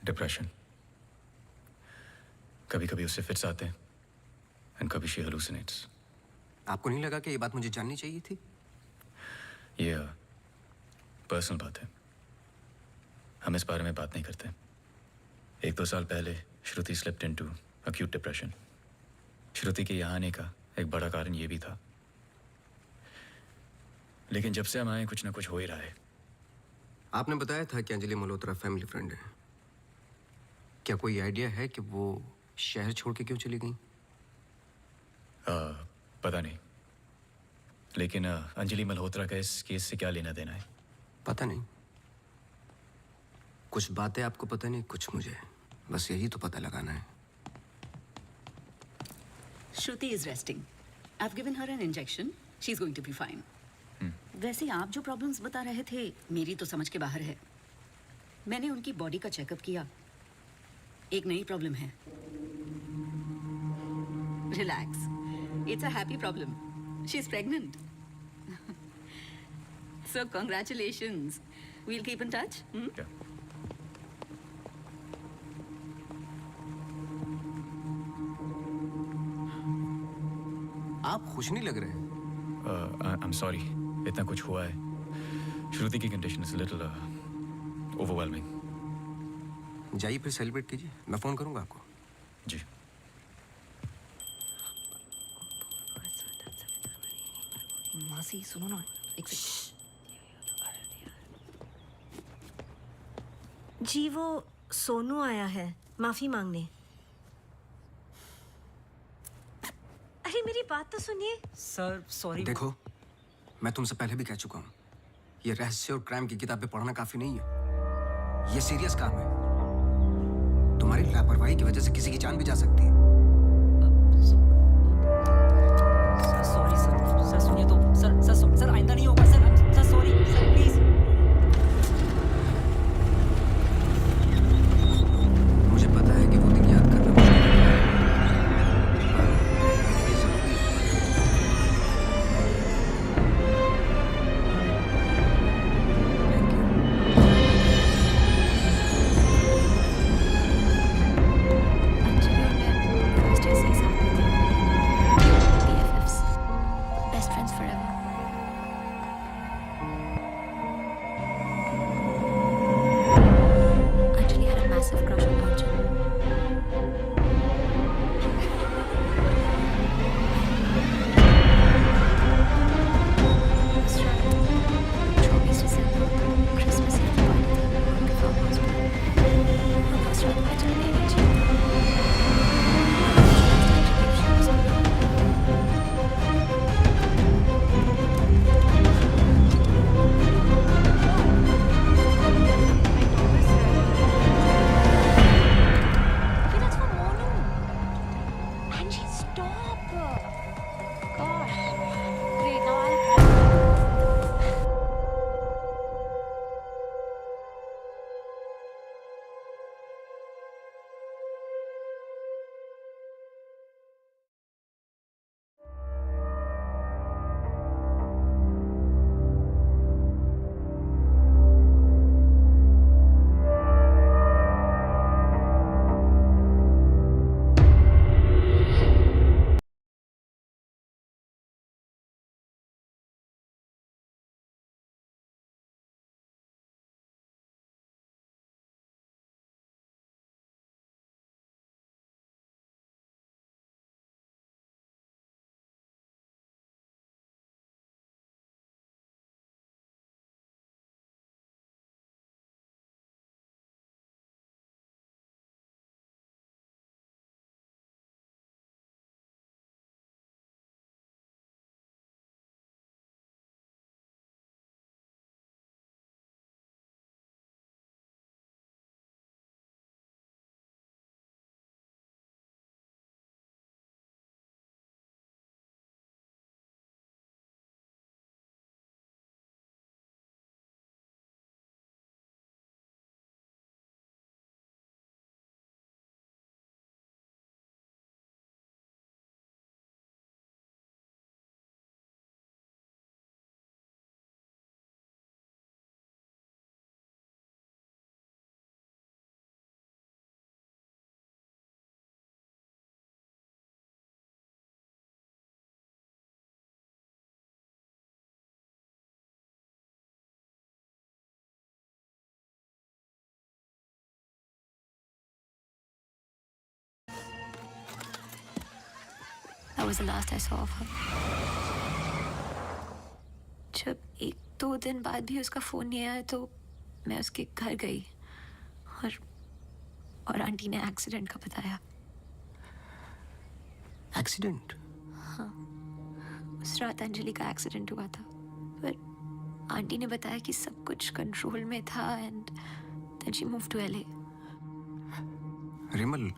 डिप्रेशन. कभी कभी उससे फिट्स आते हैं एंड कभी शी हेलुसिनेट्स. आपको नहीं लगा कि ये बात मुझे जाननी चाहिए थी? ये पर्सनल बात है, हम इस बारे में बात नहीं करते. 1-2 साल पहले श्रुति स्लिप्ड इनटू अक्यूट डिप्रेशन. श्रुति के यहाँ आने का एक बड़ा कारण ये भी था. लेकिन जब से हम आए कुछ ना कुछ हो ही रहा है. आपने बताया था कि अंजलि मल्होत्रा फैमिली फ्रेंड है. क्या कोई आइडिया है कि वो शहर छोड़ के क्यों चली गई? पता नहीं, लेकिन अंजलि मल्होत्रा का इस केस से क्या लेना देना है? पता नहीं. कुछ बातें आपको पता नहीं, कुछ मुझे. बस यही तो पता लगाना है. Shruti is resting. I've given her an injection. She's going to be fine. वैसे आप जो प्रॉब्लम्स बता रहे थे मेरी तो समझ के बाहर है. मैंने उनकी बॉडी का चेकअप किया. एक नई प्रॉब्लम है. Relax. It's a happy problem. She's pregnant. So congratulations. We'll keep in touch. Yeah. आप खुश नहीं लग रहे. I'm sorry, इतना कुछ हुआ है. श्रुति की कंडीशन इज लिटिल ओवरवेलमिंग. जाइए फिर सेलिब्रेट कीजिए. मैं फोन करूंगा आपको. जी. मासी सुनो ना, एक जी वो सोनू आया है माफी मांगने. अरे मेरी बात तो सुनिए. Sir sorry. देखो, मैं तुमसे पहले भी कह चुका हूँ, ये रहस्य और क्राइम की किताबें पढ़ना काफी नहीं है. ये सीरियस काम है. तुम्हारी लापरवाही की वजह से किसी की जान भी जा सकती है. Sorry sir. सर सुनिए तो. सर आइंदा नहीं होगा sir. Sir sorry sir please. मुझे पता है कि वो दिन याद करना मुश्किल है. That was the last I saw of her. जब 1-2 दिन बाद भी उसका फोन नहीं आया तो मैं उसके घर गई और आंटी ने एक्सीडेंट का बताया. एक्सीडेंट? हाँ, उस रात अंजलि का एक्सीडेंट हुआ था, पर आंटी ने बताया कि सब कुछ कंट्रोल में था and then she move to LA. Rimal,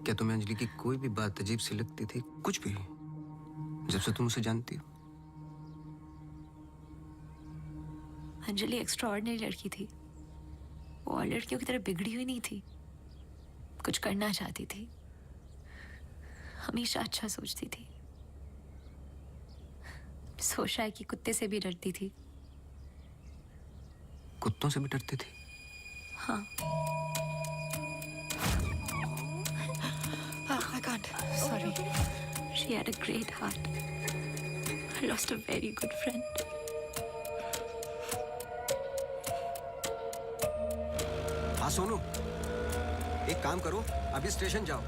क्या तुम्हें अंजलि की कोई भी बात अजीब सी लगती थी? कुछ भी, जब से तुम उसे जानती हो? अंजलि एक्स्ट्राऑर्डिनरी लड़की थी. वो और लड़कियों की तरह बिगड़ी हुई नहीं थी. कुछ करना चाहती थी, हमेशा अच्छा सोचती थी. सोचा है कि कुत्ते से भी डरती थी. कुत्तों से भी डरती थी? हाँ. I can't. Sorry. She had a great heart. I lost a very good friend. हाँ सोनू, एक काम करो, अभी स्टेशन जाओ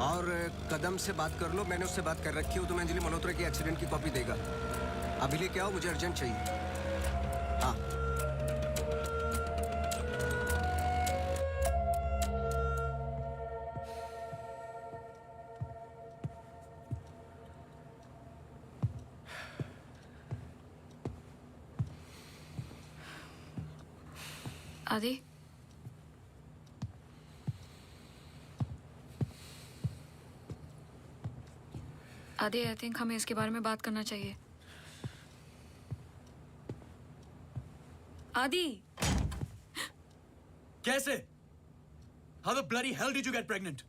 और कदम से बात कर लो. मैंने उससे बात कर रखी है, वो तुम्हें अंजलि मल्होत्रा की एक्सीडेंट की कॉपी देगा. अभी लेके आओ, मुझे अर्जेंट चाहिए. हाँ. आदि, आदि, आई थिंक हमें इसके बारे में बात करना चाहिए. आदि, कैसे? How the bloody hell did you get pregnant?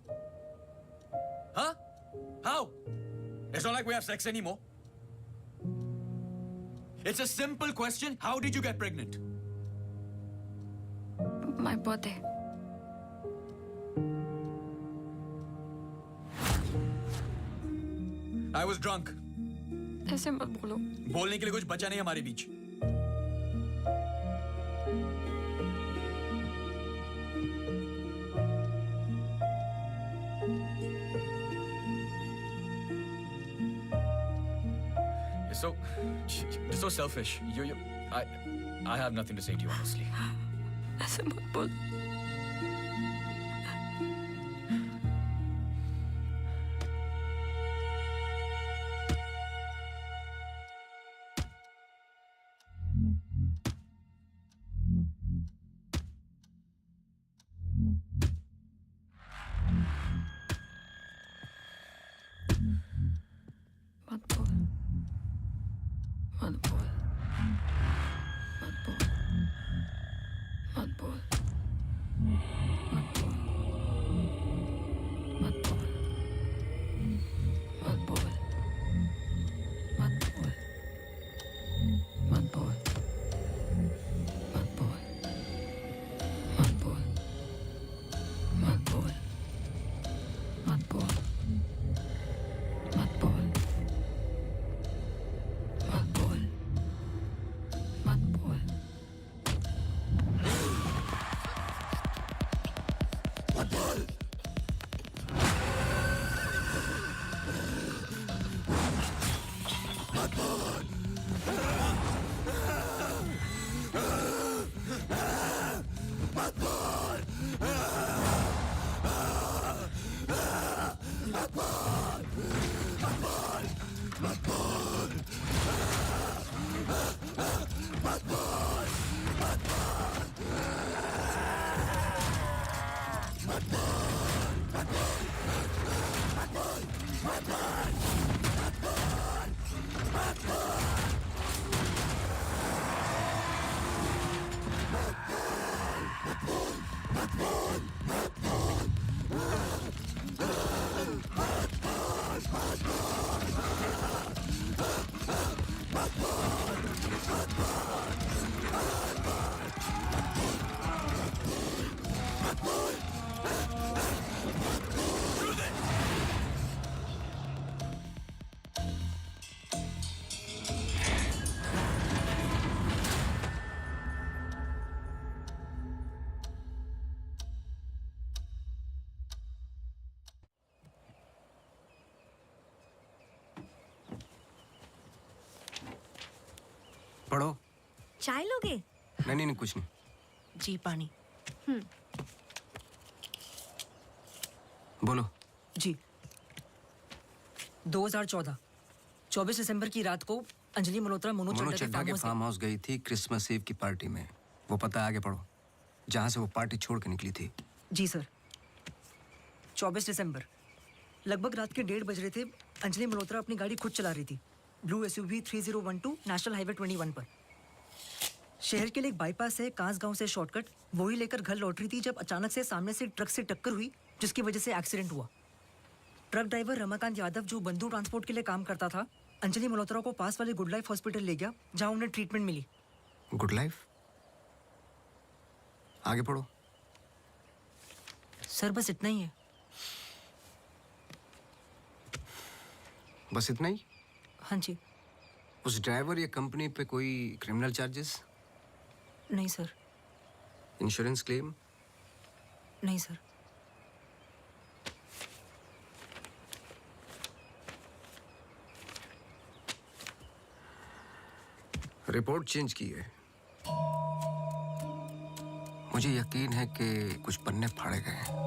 Huh? How? It's not like we have sex anymore. It's a simple question. How did you get pregnant? My birthday. I was drunk. ऐसे मत बोलो. बोलने के लिए कुछ बचा नहीं हमारे बीच. You're so selfish. I have nothing to say to you, honestly. ऐसे मत बोल. पढ़ो। चाय लोगे? नहीं, कुछ नहीं। जी पानी। बोलो। जी 2014 24 दिसंबर की रात को अंजलि मल्होत्रा मोनू मोनू चड्ढा चड्ढा के फार्म हाउस गई थी क्रिसमस ईव की पार्टी में। वो पता आगे पढ़ो, जहां से वो पार्टी छोड़ के निकली थी। जी सर। 24 दिसंबर लगभग रात के 1:30 बज रहे थे। अंजलि मल्होत्रा अपनी गाड़ी खुद चला रही थी, ब्लू SUV 3012 नेशनल हाईवे 21 पर। शहर के लिए एक बाईपास है, कांस गांव से शॉर्टकट, वही लेकर घर लौट रही थी जब अचानक से सामने से ट्रक से टक्कर हुई, जिसकी वजह से एक्सीडेंट हुआ। ट्रक ड्राइवर रमाकांत यादव, जो बंधु ट्रांसपोर्ट के लिए काम करता था, अंजलि मल्होत्रा को पास वाले गुड लाइफ हॉस्पिटल ले गया, जहां उन्हें ट्रीटमेंट मिली। Good life? आगे पढ़ो। सर बस इतना ही है। बस इतना ही? हाँ जी। उस ड्राइवर या कंपनी पे कोई क्रिमिनल चार्जेस? नहीं सर। Insurance claim? नहीं सर। रिपोर्ट चेंज की है। मुझे यकीन है कि कुछ पन्ने फाड़े गए हैं।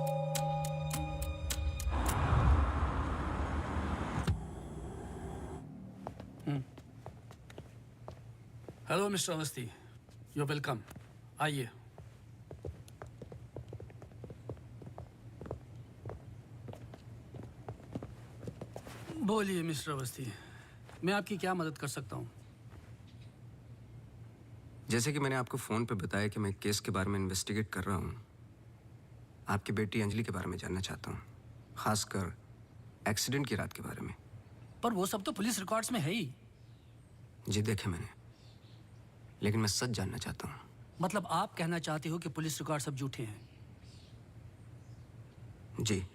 Hello mister Awasthi, you welcome. आइए। बोलिए मिस्टर अवस्थी, मैं आपकी क्या मदद कर सकता हूँ? जैसे कि मैंने आपको फोन पे बताया कि मैं एक केस के बारे में इन्वेस्टिगेट कर रहा हूँ। आपकी बेटी अंजलि के बारे में जानना चाहता हूँ, खासकर एक्सीडेंट की रात के बारे में। पर वो सब तो पुलिस रिकॉर्ड्स में है ही। जी देखे मैंने, लेकिन मैं सच जानना चाहता हूँ। मतलब आप कहना चाहते हो कि पुलिस रिकॉर्ड सब झूठे हैं? जी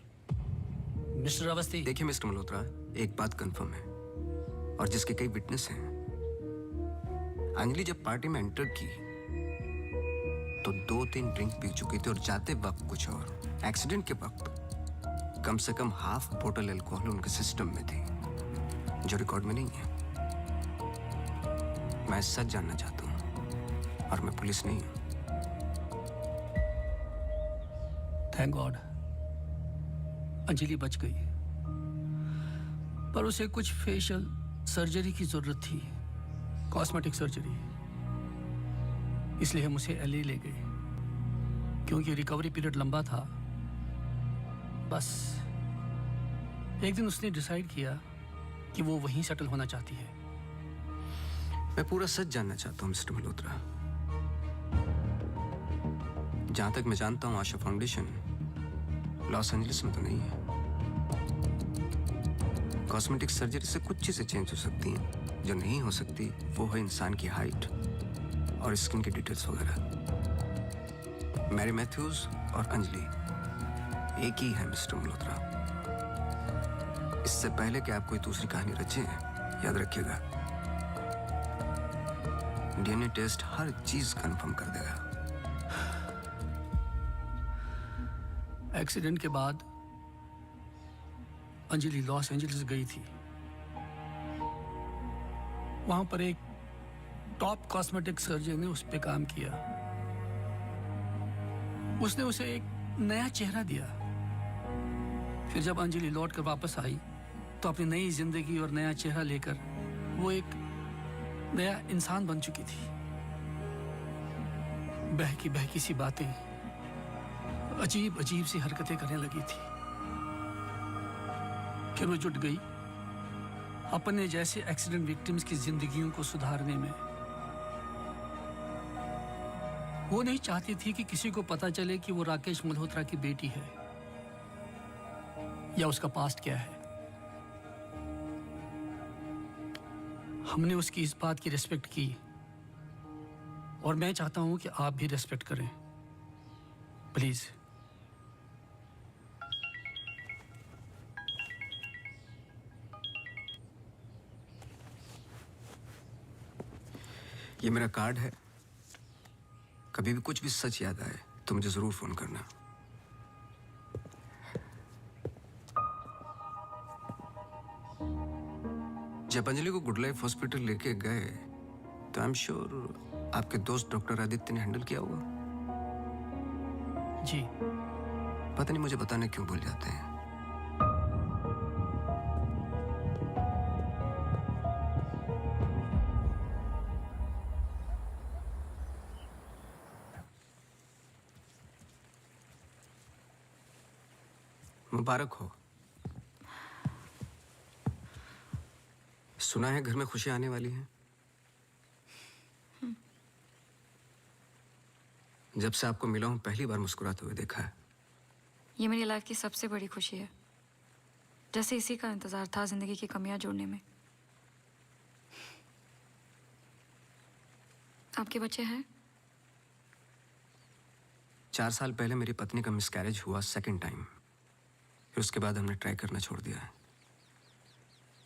मिस्टर अवस्थी। देखिए मिस्टर मल्होत्रा, एक बात कंफर्म है और जिसके कई विटनेस हैं। अंजलि जब पार्टी में एंटर की तो 2-3 ड्रिंक पी चुकी थी और जाते वक्त कुछ और। एक्सीडेंट के वक्त कम से कम हाफ बोतल अल्कोहल उनके सिस्टम में थी, जो रिकॉर्ड में नहीं है। मैं सच जानना चाहता हूँ और मैं पुलिस नहीं हूँ। थैंक गॉड अंजलि बच गई, पर उसे कुछ फेशियल सर्जरी की जरूरत थी, कॉस्मेटिक सर्जरी। इसलिए हम उसे LA ले गए, क्योंकि रिकवरी पीरियड लंबा था। बस एक दिन उसने डिसाइड किया कि वो वहीं सेटल होना चाहती है। मैं पूरा सच जानना चाहता हूँ मिस्टर मल्होत्रा। जहां तक मैं जानता हूँ, आशा फाउंडेशन लॉस एंजलिस में तो नहीं है। कॉस्मेटिक सर्जरी से कुछ चीजें चेंज हो सकती हैं, जो नहीं हो सकती वो है इंसान की हाइट और स्किन की डिटेल्स वगैरह। मैरी मैथ्यूज और अंजलि एक ही है मिस्टर मल्होत्रा। इससे पहले कि आप कोई दूसरी कहानी रचें, याद रखिएगा, DNA टेस्ट हर चीज कंफर्म कर देगा। एक्सीडेंट के बाद अंजलि लॉस एंजलिस गई थी। वहां पर एक टॉप कॉस्मेटिक सर्जन ने उस पर काम किया। उसने उसे एक नया चेहरा दिया। फिर जब अंजलि लौट कर वापस आई तो अपनी नई जिंदगी और नया चेहरा लेकर वो एक नया इंसान बन चुकी थी। बहकी सी बातें, अजीब अजीब सी हरकतें करने लगी थी। फिर वो जुट गई अपने जैसे एक्सीडेंट विक्टिम्स की जिंदगियों को सुधारने में। वो नहीं चाहती थी कि किसी को पता चले कि वो राकेश मल्होत्रा की बेटी है या उसका पास्ट क्या है। हमने उसकी इस बात की रिस्पेक्ट की और मैं चाहता हूं कि आप भी रिस्पेक्ट करें, प्लीज। ये मेरा कार्ड है। कभी भी कुछ भी सच याद आए तो मुझे जरूर फोन करना। जब अंजलि को गुड लाइफ हॉस्पिटल लेके गए तो आई एम श्योर आपके दोस्त डॉक्टर आदित्य ने हैंडल किया होगा। जी। पता नहीं मुझे बताने क्यों भूल जाते हैं। मुबारक हो। सुना है घर में खुशियां आने वाली हैं। जब से आपको मिला हूं पहली बार मुस्कुराते हुए देखा है। ये मेरी लाइफ की सबसे बड़ी खुशी है। जैसे इसी का इंतजार था जिंदगी की कमियां जोड़ने में। आपके बच्चे हैं? 4 साल पहले मेरी पत्नी का मिसकैरेज हुआ सेकंड टाइम। फिर उसके बाद हमने ट्राई करना छोड़ दिया है।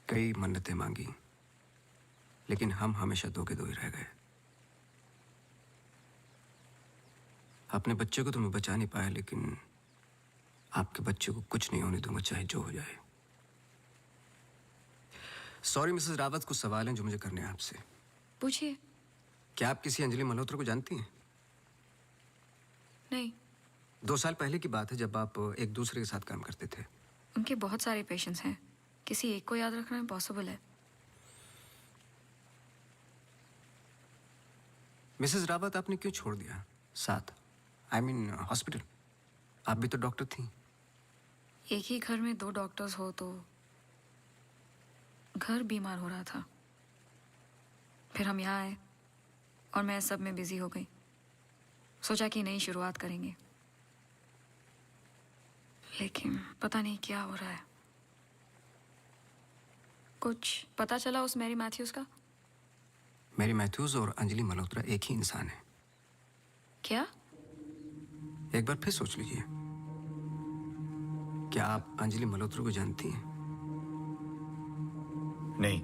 कई मन्नतें मांगी, लेकिन हम हमेशा दो के दो ही रह गए। अपने बच्चे को तो मैं बचा नहीं पाया, लेकिन आपके बच्चे को कुछ नहीं होने दूंगा, चाहे जो हो जाए। सॉरी मिसेस रावत, कुछ सवाल हैं जो मुझे करने हैं आपसे। पूछिए। क्या आप किसी अंजलि मल्होत्रा को जानती हैं? नहीं। 2 साल पहले की बात है जब आप एक दूसरे के साथ काम करते थे। उनके बहुत सारे पेशेंट्स हैं, किसी एक को याद रखना इम्पॉसिबल है। मिसेस रावत, आपने क्यों छोड़ दिया साथ? I mean hospital. आप भी तो डॉक्टर थी। एक ही घर में 2 डॉक्टर्स हो तो घर बीमार हो रहा था। फिर हम यहाँ आए और मैं सब में बिजी हो गई। सोचा कि नई शुरुआत करेंगे, लेकिन पता नहीं क्या हो रहा है। कुछ पता चला उस मैरी मैथ्यूज का? मैरी मैथ्यूज और अंजलि मल्होत्रा एक ही इंसान है। क्या? एक बार फिर सोच लीजिए। क्या आप अंजलि मल्होत्रा को जानती हैं? नहीं।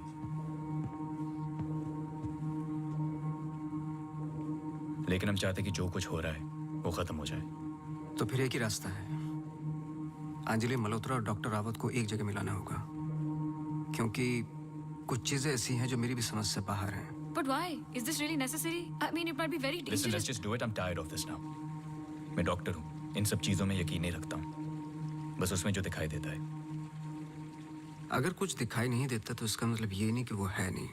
लेकिन हम चाहते कि जो कुछ हो रहा है वो खत्म हो जाए। तो फिर एक ही रास्ता है। अंजलि मल्होत्रा और डॉक्टर रावत को एक जगह मिलाना होगा, क्योंकि कुछ चीजें ऐसी हैं जो मेरी भी समझ से बाहर हैं। But why? Is this really necessary? I mean, it might be very dangerous. Listen, let's just do it. I'm tired of this now. मैं डॉक्टर हूँ, इन सब चीजों में यकीन नहीं रखता हूँ, बस उसमें जो दिखाई देता है। अगर कुछ दिखाई नहीं देता तो इसका मतलब ये नहीं कि वो है नहीं,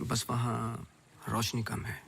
बस वहाँ रोशनी कम है।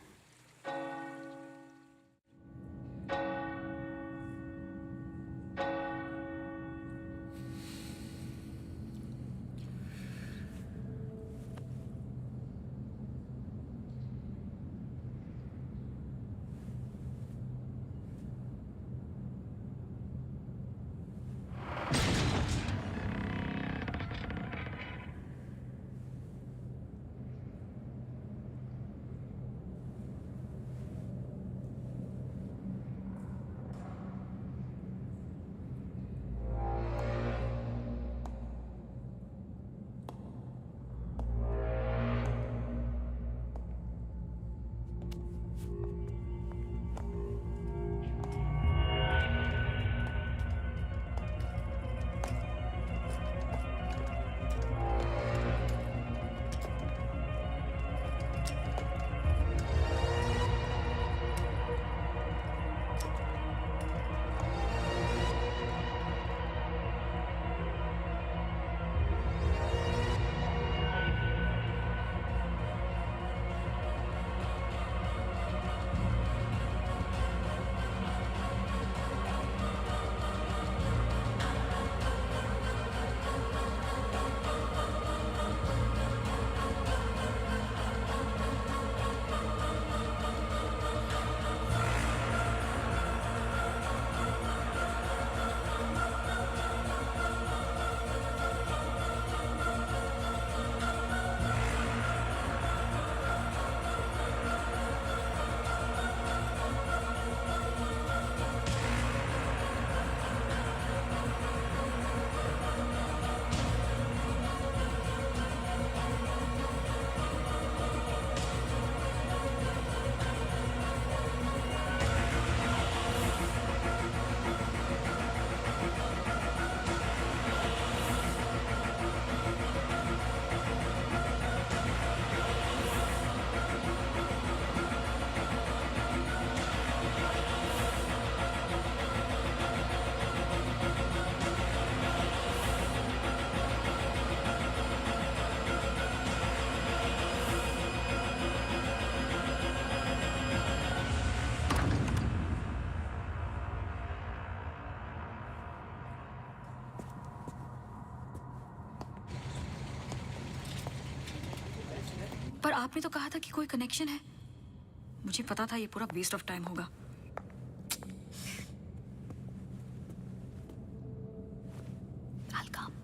आपने तो कहा था कि कोई कनेक्शन है। मुझे पता था ये पूरा वेस्ट ऑफ टाइम होगा। I'll come.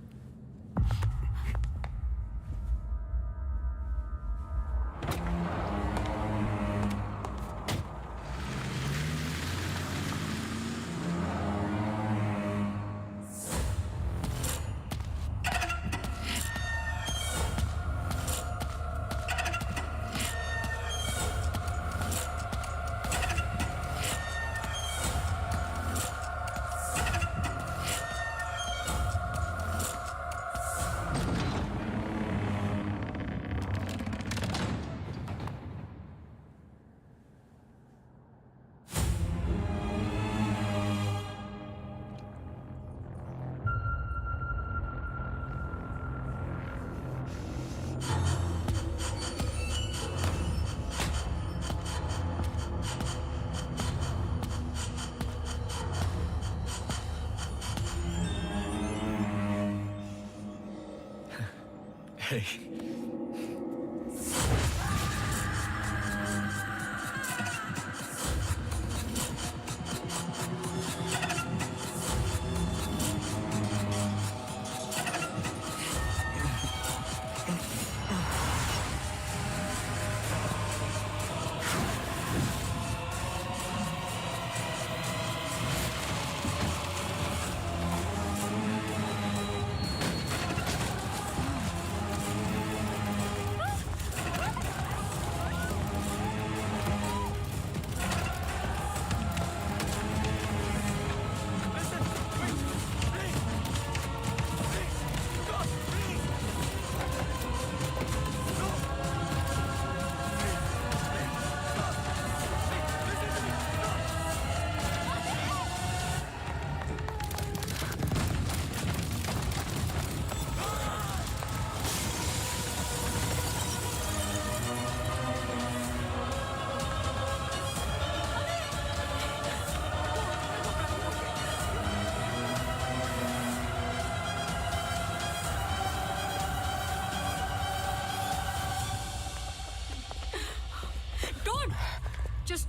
Hey. Just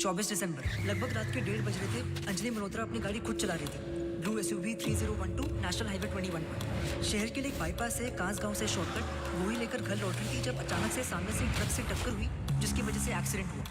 चौबीस दिसंबर लगभग रात के 1:30 बज रहे थे। अंजलि मल्होत्रा अपनी गाड़ी खुद चला रही थी। ब्लू SUV 3012 नेशनल हाईवे 21 पर। शहर के लिए एक बाईपास है, कांस गांव से शॉर्टकट वो ही लेकर घर लौट रही थी जब अचानक से सामने से ट्रक से टक्कर हुई, जिसकी वजह से एक्सीडेंट हुआ।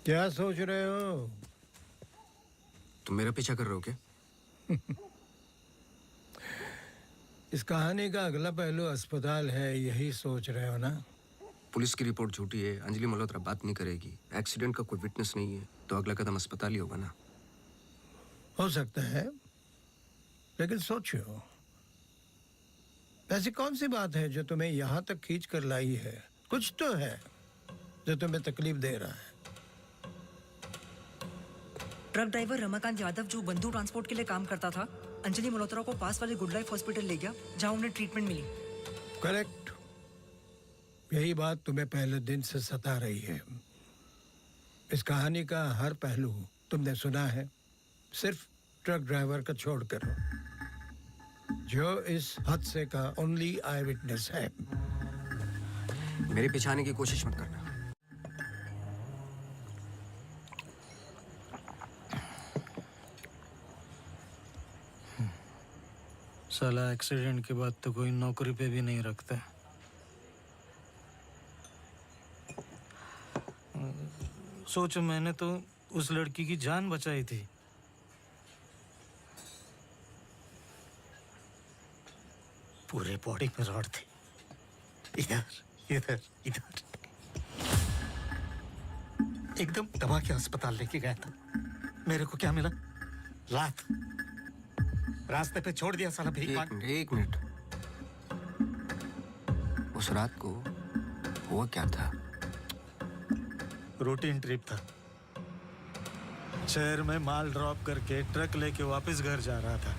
क्या सोच रहे हो? तुम मेरा पीछा कर रहे हो क्या? इस कहानी का अगला पहलू अस्पताल है, यही सोच रहे हो ना? पुलिस की रिपोर्ट झूठी है, अंजलि मल्होत्रा बात नहीं करेगी, एक्सीडेंट का कोई विटनेस नहीं है, तो अगला कदम अस्पताल ही होगा ना। हो सकता है, लेकिन सोचो, ऐसी कौन सी बात है जो तुम्हें यहां तक खींच कर लाई है? कुछ तो है जो तुम्हें तकलीफ दे रहा है। ट्रक ड्राइवर रमाकांत यादव जो बंधु ट्रांसपोर्ट के लिए काम करता था, अंजलि मल्होत्रा को पास वाले गुड लाइफ हॉस्पिटल ले गया जहां उन्हें ट्रीटमेंट मिली। करेक्ट। यही बात तुम्हें पहले दिन से सता रही है। इस कहानी का हर पहलू तुमने सुना है, सिर्फ ट्रक ड्राइवर का छोड़कर, जो इस हादसे का ओनली आई विटनेस है। मेरे पीछे आने की कोशिश मत करना। साला एक्सीडेंट के बाद तो कोई नौकरी पे भी नहीं रखता। सोचो, मैंने तो उस लड़की की जान बचाई थी। पूरे बॉडी में रॉड थे, इधर इधर इधर। एकदम दबा के अस्पताल लेके गया था। मेरे को क्या मिला? लात। रास्ते पे छोड़ दिया साला भीख मांग। एक मिनट। उस रात को हुआ क्या था? रूटीन ट्रिप था। शहर में माल ड्रॉप करके ट्रक लेके वापस घर जा रहा था।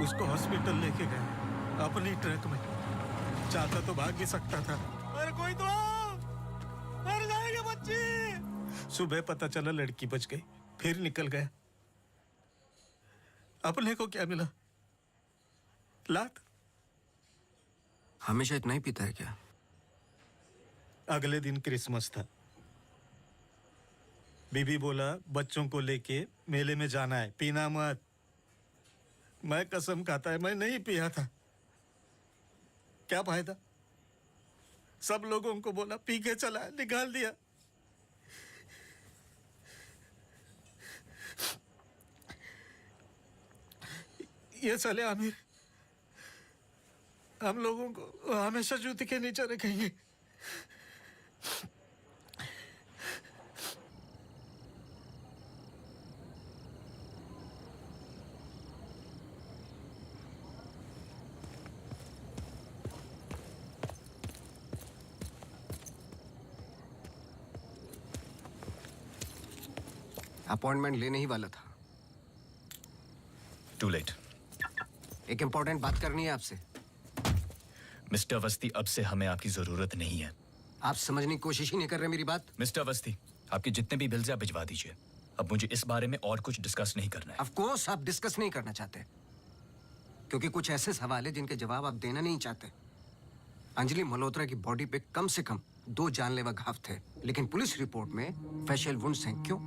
उसको हॉस्पिटल लेके गए अपनी ट्रक में। चाहता तो भाग भी सकता था। अरे कोई तो आओ! मर जाएगी बच्ची। सुबह पता चला लड़की बच गई, फिर निकल गया। अपने को क्या मिला? लात। हमेशा इतना ही पीता है क्या? अगले दिन क्रिसमस था। बीबी बोला बच्चों को लेके मेले में जाना है, पीना मत। मैं कसम खाता है मैं नहीं पिया था। क्या फायदा? सब लोगों को बोला पी के चला, निकाल दिया। ये साले आमिर हम लोगों को हमेशा जूते के नीचे रखेंगे। अपॉइंटमेंट लेने ही वाला था। To late. एक इंपॉर्टेंट बात करनी है आपसे। मिस्टर अवस्थी, अब से हमें आपकी जरूरत नहीं है। आप समझने की कोशिश ही नहीं कर रहे मेरी बात। मिस्टर अवस्थी, आपके जितने भी बिल्स आप भिजवा दीजिए। अब मुझे इस बारे में और कुछ डिस्कस नहीं करना है। ऑफ कोर्स आप डिस्कस नहीं करना चाहते, क्योंकि कुछ ऐसे सवाल है जिनके जवाब आप देना नहीं चाहते। अंजलि मल्होत्रा की बॉडी पे कम से कम 2 जानलेवा घाव थे, लेकिन पुलिस रिपोर्ट में फेशियल वुंड्स हैं। क्यों?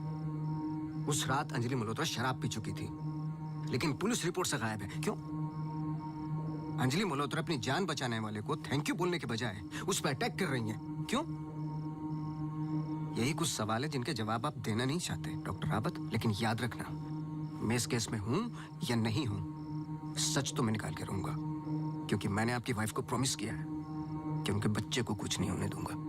उस रात अंजलि मल्होत्रा शराब पी चुकी थी, लेकिन पुलिस रिपोर्ट से गायब है। क्यों? अंजलि मल्होत्रा अपनी जान बचाने वाले को थैंक यू बोलने के बजाय उस पर अटैक कर रही हैं। क्यों? यही कुछ सवाल है जिनके जवाब आप देना नहीं चाहते डॉक्टर रावत। लेकिन याद रखना, मैं इस केस में हूं या नहीं हूं, सच तो मैं निकाल के रहूंगा, क्योंकि मैंने आपकी वाइफ को प्रॉमिस किया है कि उनके बच्चे को कुछ नहीं होने दूंगा।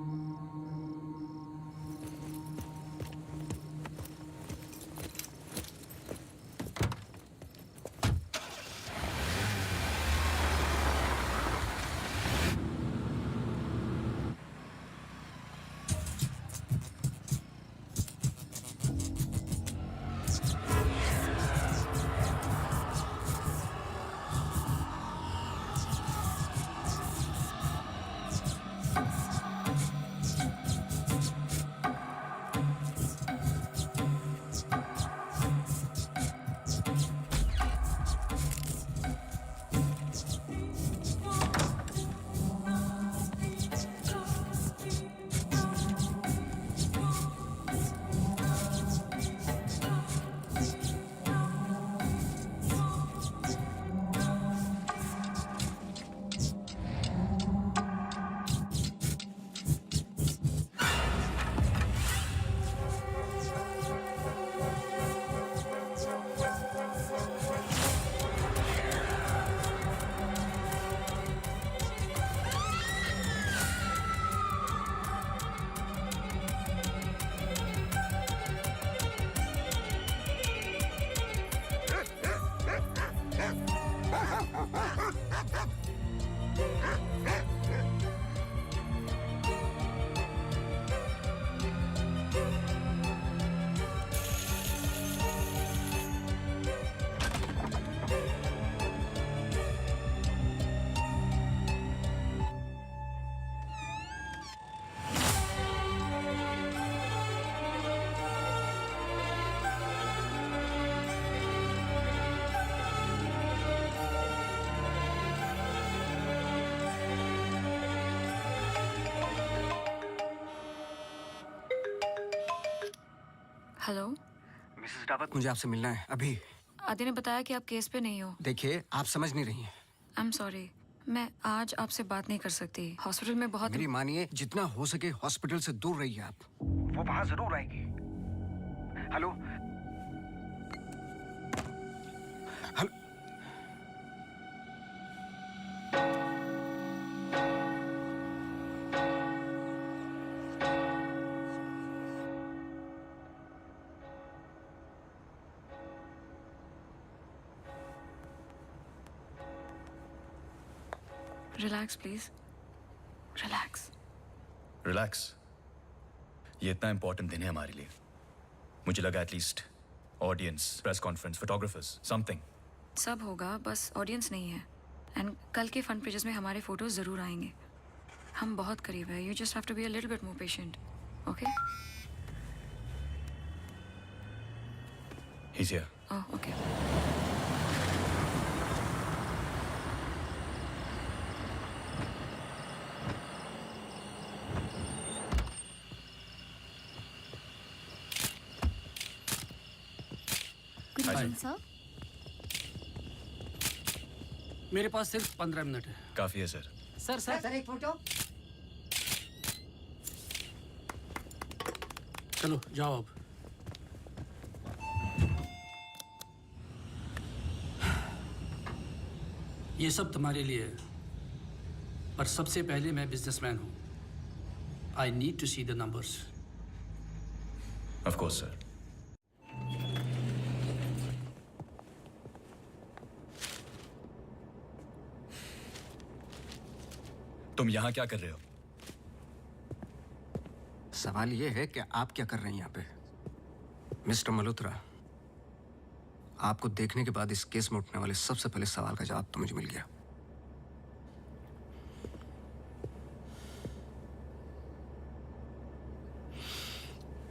हेलो मिसेस रावत, मुझे आपसे मिलना है अभी। आदि ने बताया कि आप केस पे नहीं हो। देखिए, आप समझ नहीं रही हैं। आई एम सॉरी, मैं आज आपसे बात नहीं कर सकती। हॉस्पिटल में बहुत मेरी मानिए, जितना हो सके हॉस्पिटल से दूर रहिए आप। वो वहां जरूर आएगी। Hello hello. Relax please, relax. Relax. ये इतना इंपॉर्टेंट दिन है हमारे लिए। मुझे लगा at least audience, press conference, photographers, something. सब होगा, बस ऑडियंस नहीं है। एंड कल के फ्रंट पेजेस में हमारे फोटोज जरूर आएंगे। हम बहुत करीब है। You just have to be a little bit more patient, okay? He's here. Oh, okay. Good evening sir. मेरे पास सिर्फ 15 मिनट है। काफी है सर। सर एक फोटो। चलो जाओ अब। ये सब तुम्हारे लिए है, पर सबसे पहले मैं बिजनेसमैन हूं। I need to see the numbers. Of course sir. तुम यहां क्या कर रहे हो? सवाल ये है कि आप क्या कर रहे हैं यहाँ पे? मिस्टर मल्होत्रा, आपको देखने के बाद इस केस में उठने वाले सबसे पहले सवाल का जवाब तो मुझे मिल गया।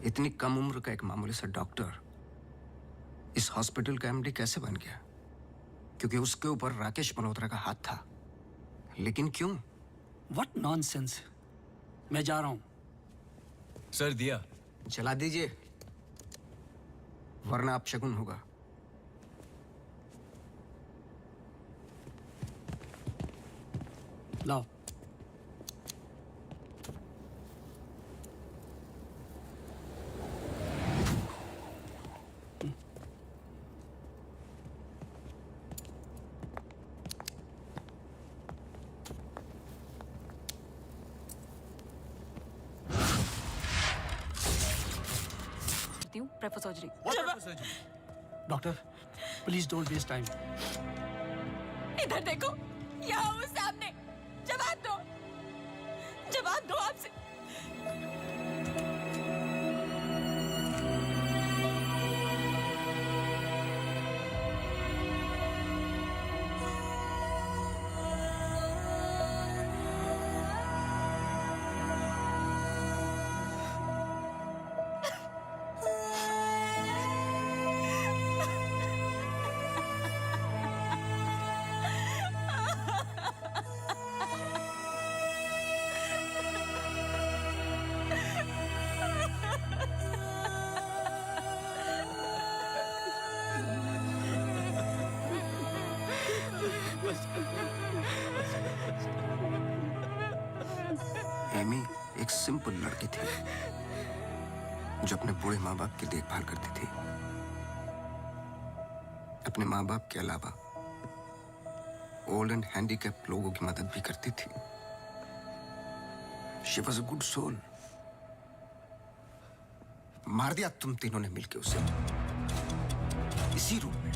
इतनी कम उम्र का एक मामूली सा डॉक्टर इस हॉस्पिटल का एमडी कैसे बन गया? क्योंकि उसके ऊपर राकेश मल्होत्रा का हाथ था। लेकिन क्यों? What nonsense. मैं जा रहा हूं। सर दिया चला दीजिए, वरना आप शगुन होगा। लाओ। Prefer surgery. Doctor please don't waste time. इधर देखो, यहाँ वो सामने। जवाब दो, जवाब दो आपसे। एमी एक सिंपल लड़की थी जो अपने बूढ़े माँ बाप की देखभाल करती थी। अपने माँ बाप के अलावा ओल्ड एंड हैंडीकैप्ड लोगों की मदद भी करती थी। She was a good soul. मार दिया तुम तीनों ने मिलकर उसे इसी रूम में।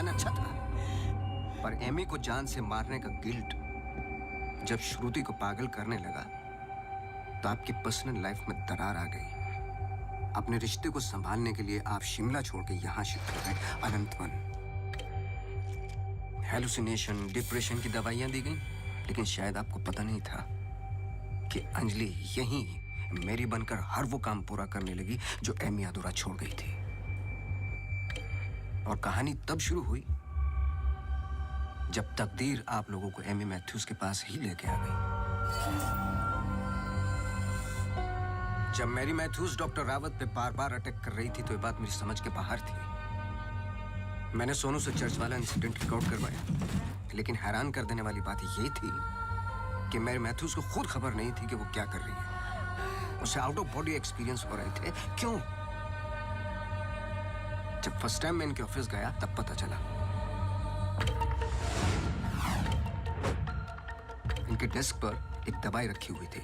प्लान अच्छा था, पर एमी को जान से मारने का गिल्ट जब श्रुति को पागल करने लगा तो आपकी पर्सनल लाइफ में दरार आ गई। अपने रिश्ते को संभालने के लिए आप शिमला छोड़ के यहां शिफ्ट हो गए अनंतवन। हेलुसिनेशन, डिप्रेशन की दवाइयां दी गई, लेकिन शायद आपको पता नहीं था कि अंजलि यहीं मेरी बनकर हर वो काम पूरा करने लगी जो एमी अधूरा छोड़ गई थी। और कहानी तब शुरू हुई जब तकदीर आप लोगों को एमी मैथ्यूज के पास ही लेके आ गई। जब मैरी मैथ्यूज डॉक्टर रावत पे बार बार अटैक कर रही थी तो ये बात मेरी समझ के बाहर थी। मैंने सोनू से चर्च वाला इंसिडेंट रिकॉर्ड करवाया, लेकिन हैरान कर देने वाली बात ये थी कि मैरी मैथ्यूज को खुद खबर नहीं थी कि वो क्या कर रही है। उसे आउट ऑफ बॉडी एक्सपीरियंस हो रहे थे। क्यों? जब फर्स्ट टाइम मैं इनके ऑफिस गया तब पता चला। इनके डेस्क पर एक दवाई रखी हुई थी,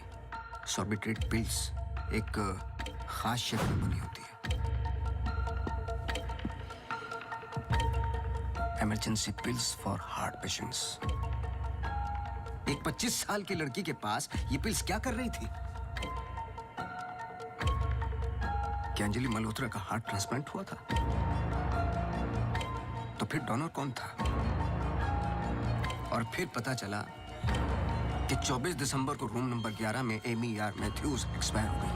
सॉर्बिट्रेट पिल्स, एक खास शेप में बनी होती है। Emergency pills for heart patients. एक 25 साल की लड़की के पास ये पिल्स क्या कर रही थी? क्या अंजलि मल्होत्रा का हार्ट ट्रांसप्लांट हुआ था? तो फिर डोनर कौन था? और फिर पता चला कि 24 दिसंबर को रूम नंबर 11 में एमी आर मैथ्यूज एक्सपायर हो गई।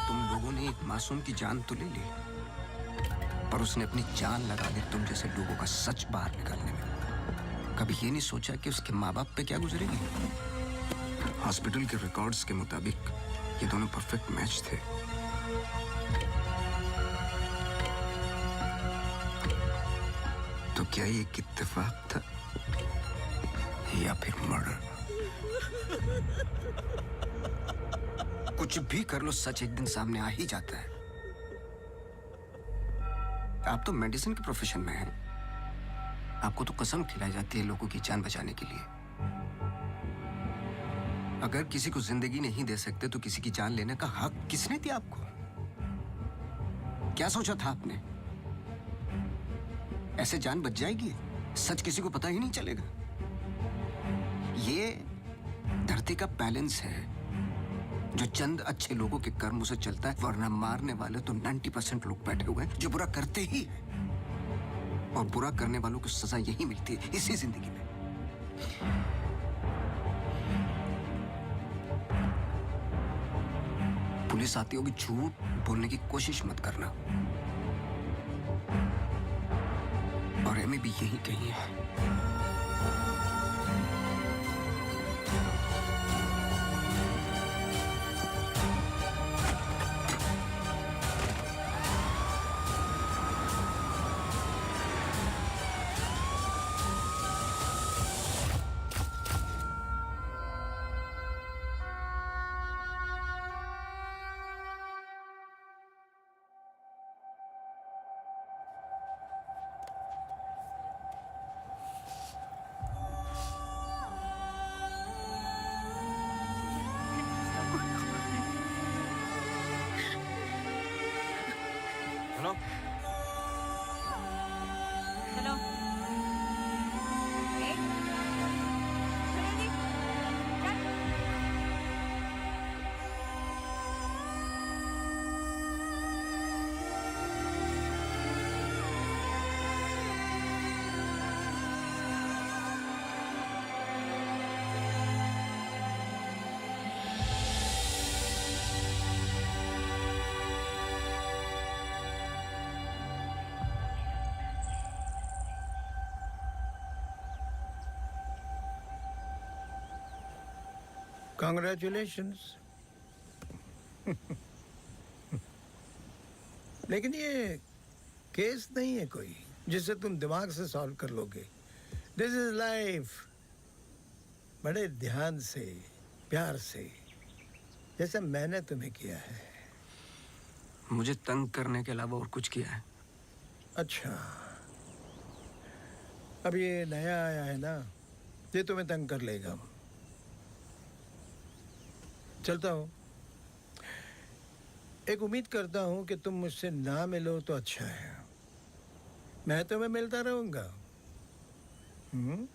तुम लोगों ने एक मासूम की जान तो ले ली, पर उसने अपनी जान लगा दी तुम जैसे लोगों का सच बाहर निकालने में। कभी ये नहीं सोचा कि उसके माँ बाप पे क्या गुजरेगी? हॉस्पिटल के रिकॉर्ड्स के मुताबिक ये दोनों परफेक्ट मैच थे। तो क्या ये एक इत्तेफाक था या फिर मर्डर? कुछ भी कर लो, सच एक दिन सामने आ ही जाता है। आप तो मेडिसिन के प्रोफेशन में हैं। आपको तो कसम खिलाई जाती है लोगों की जान बचाने के लिए। अगर किसी को जिंदगी नहीं दे सकते तो किसी की जान लेने का हक किसने दिया आपको? क्या सोचा था आपने? ऐसे जान बच जाएगी? सच किसी को पता ही नहीं चलेगा। ये धरती का बैलेंस है जो चंद अच्छे लोगों के कर्मों से चलता है, वरना मारने वाले तो 90% लोग बैठे हुए हैं जो बुरा करते ही हैं। और बुरा करने वालों को सजा यही मिलती है इसी जिंदगी में। पुलिस आती होगी, झूठ बोलने की कोशिश मत करना। और एमी भी यही कही है। Hello hello Congratulations. लेकिन ये केस नहीं है कोई जिसे तुम दिमाग से सॉल्व कर लोगे। This is life. बड़े ध्यान से, प्यार से, जैसे मैंने तुम्हें किया है। मुझे तंग करने के अलावा और कुछ किया है? अच्छा, अब ये नया आया है ना, ये तुम्हें तंग कर लेगा। चलता हूँ। एक उम्मीद करता हूं कि तुम मुझसे ना मिलो तो अच्छा है। मैं तुम्हें मिलता रहूंगा। हम्म?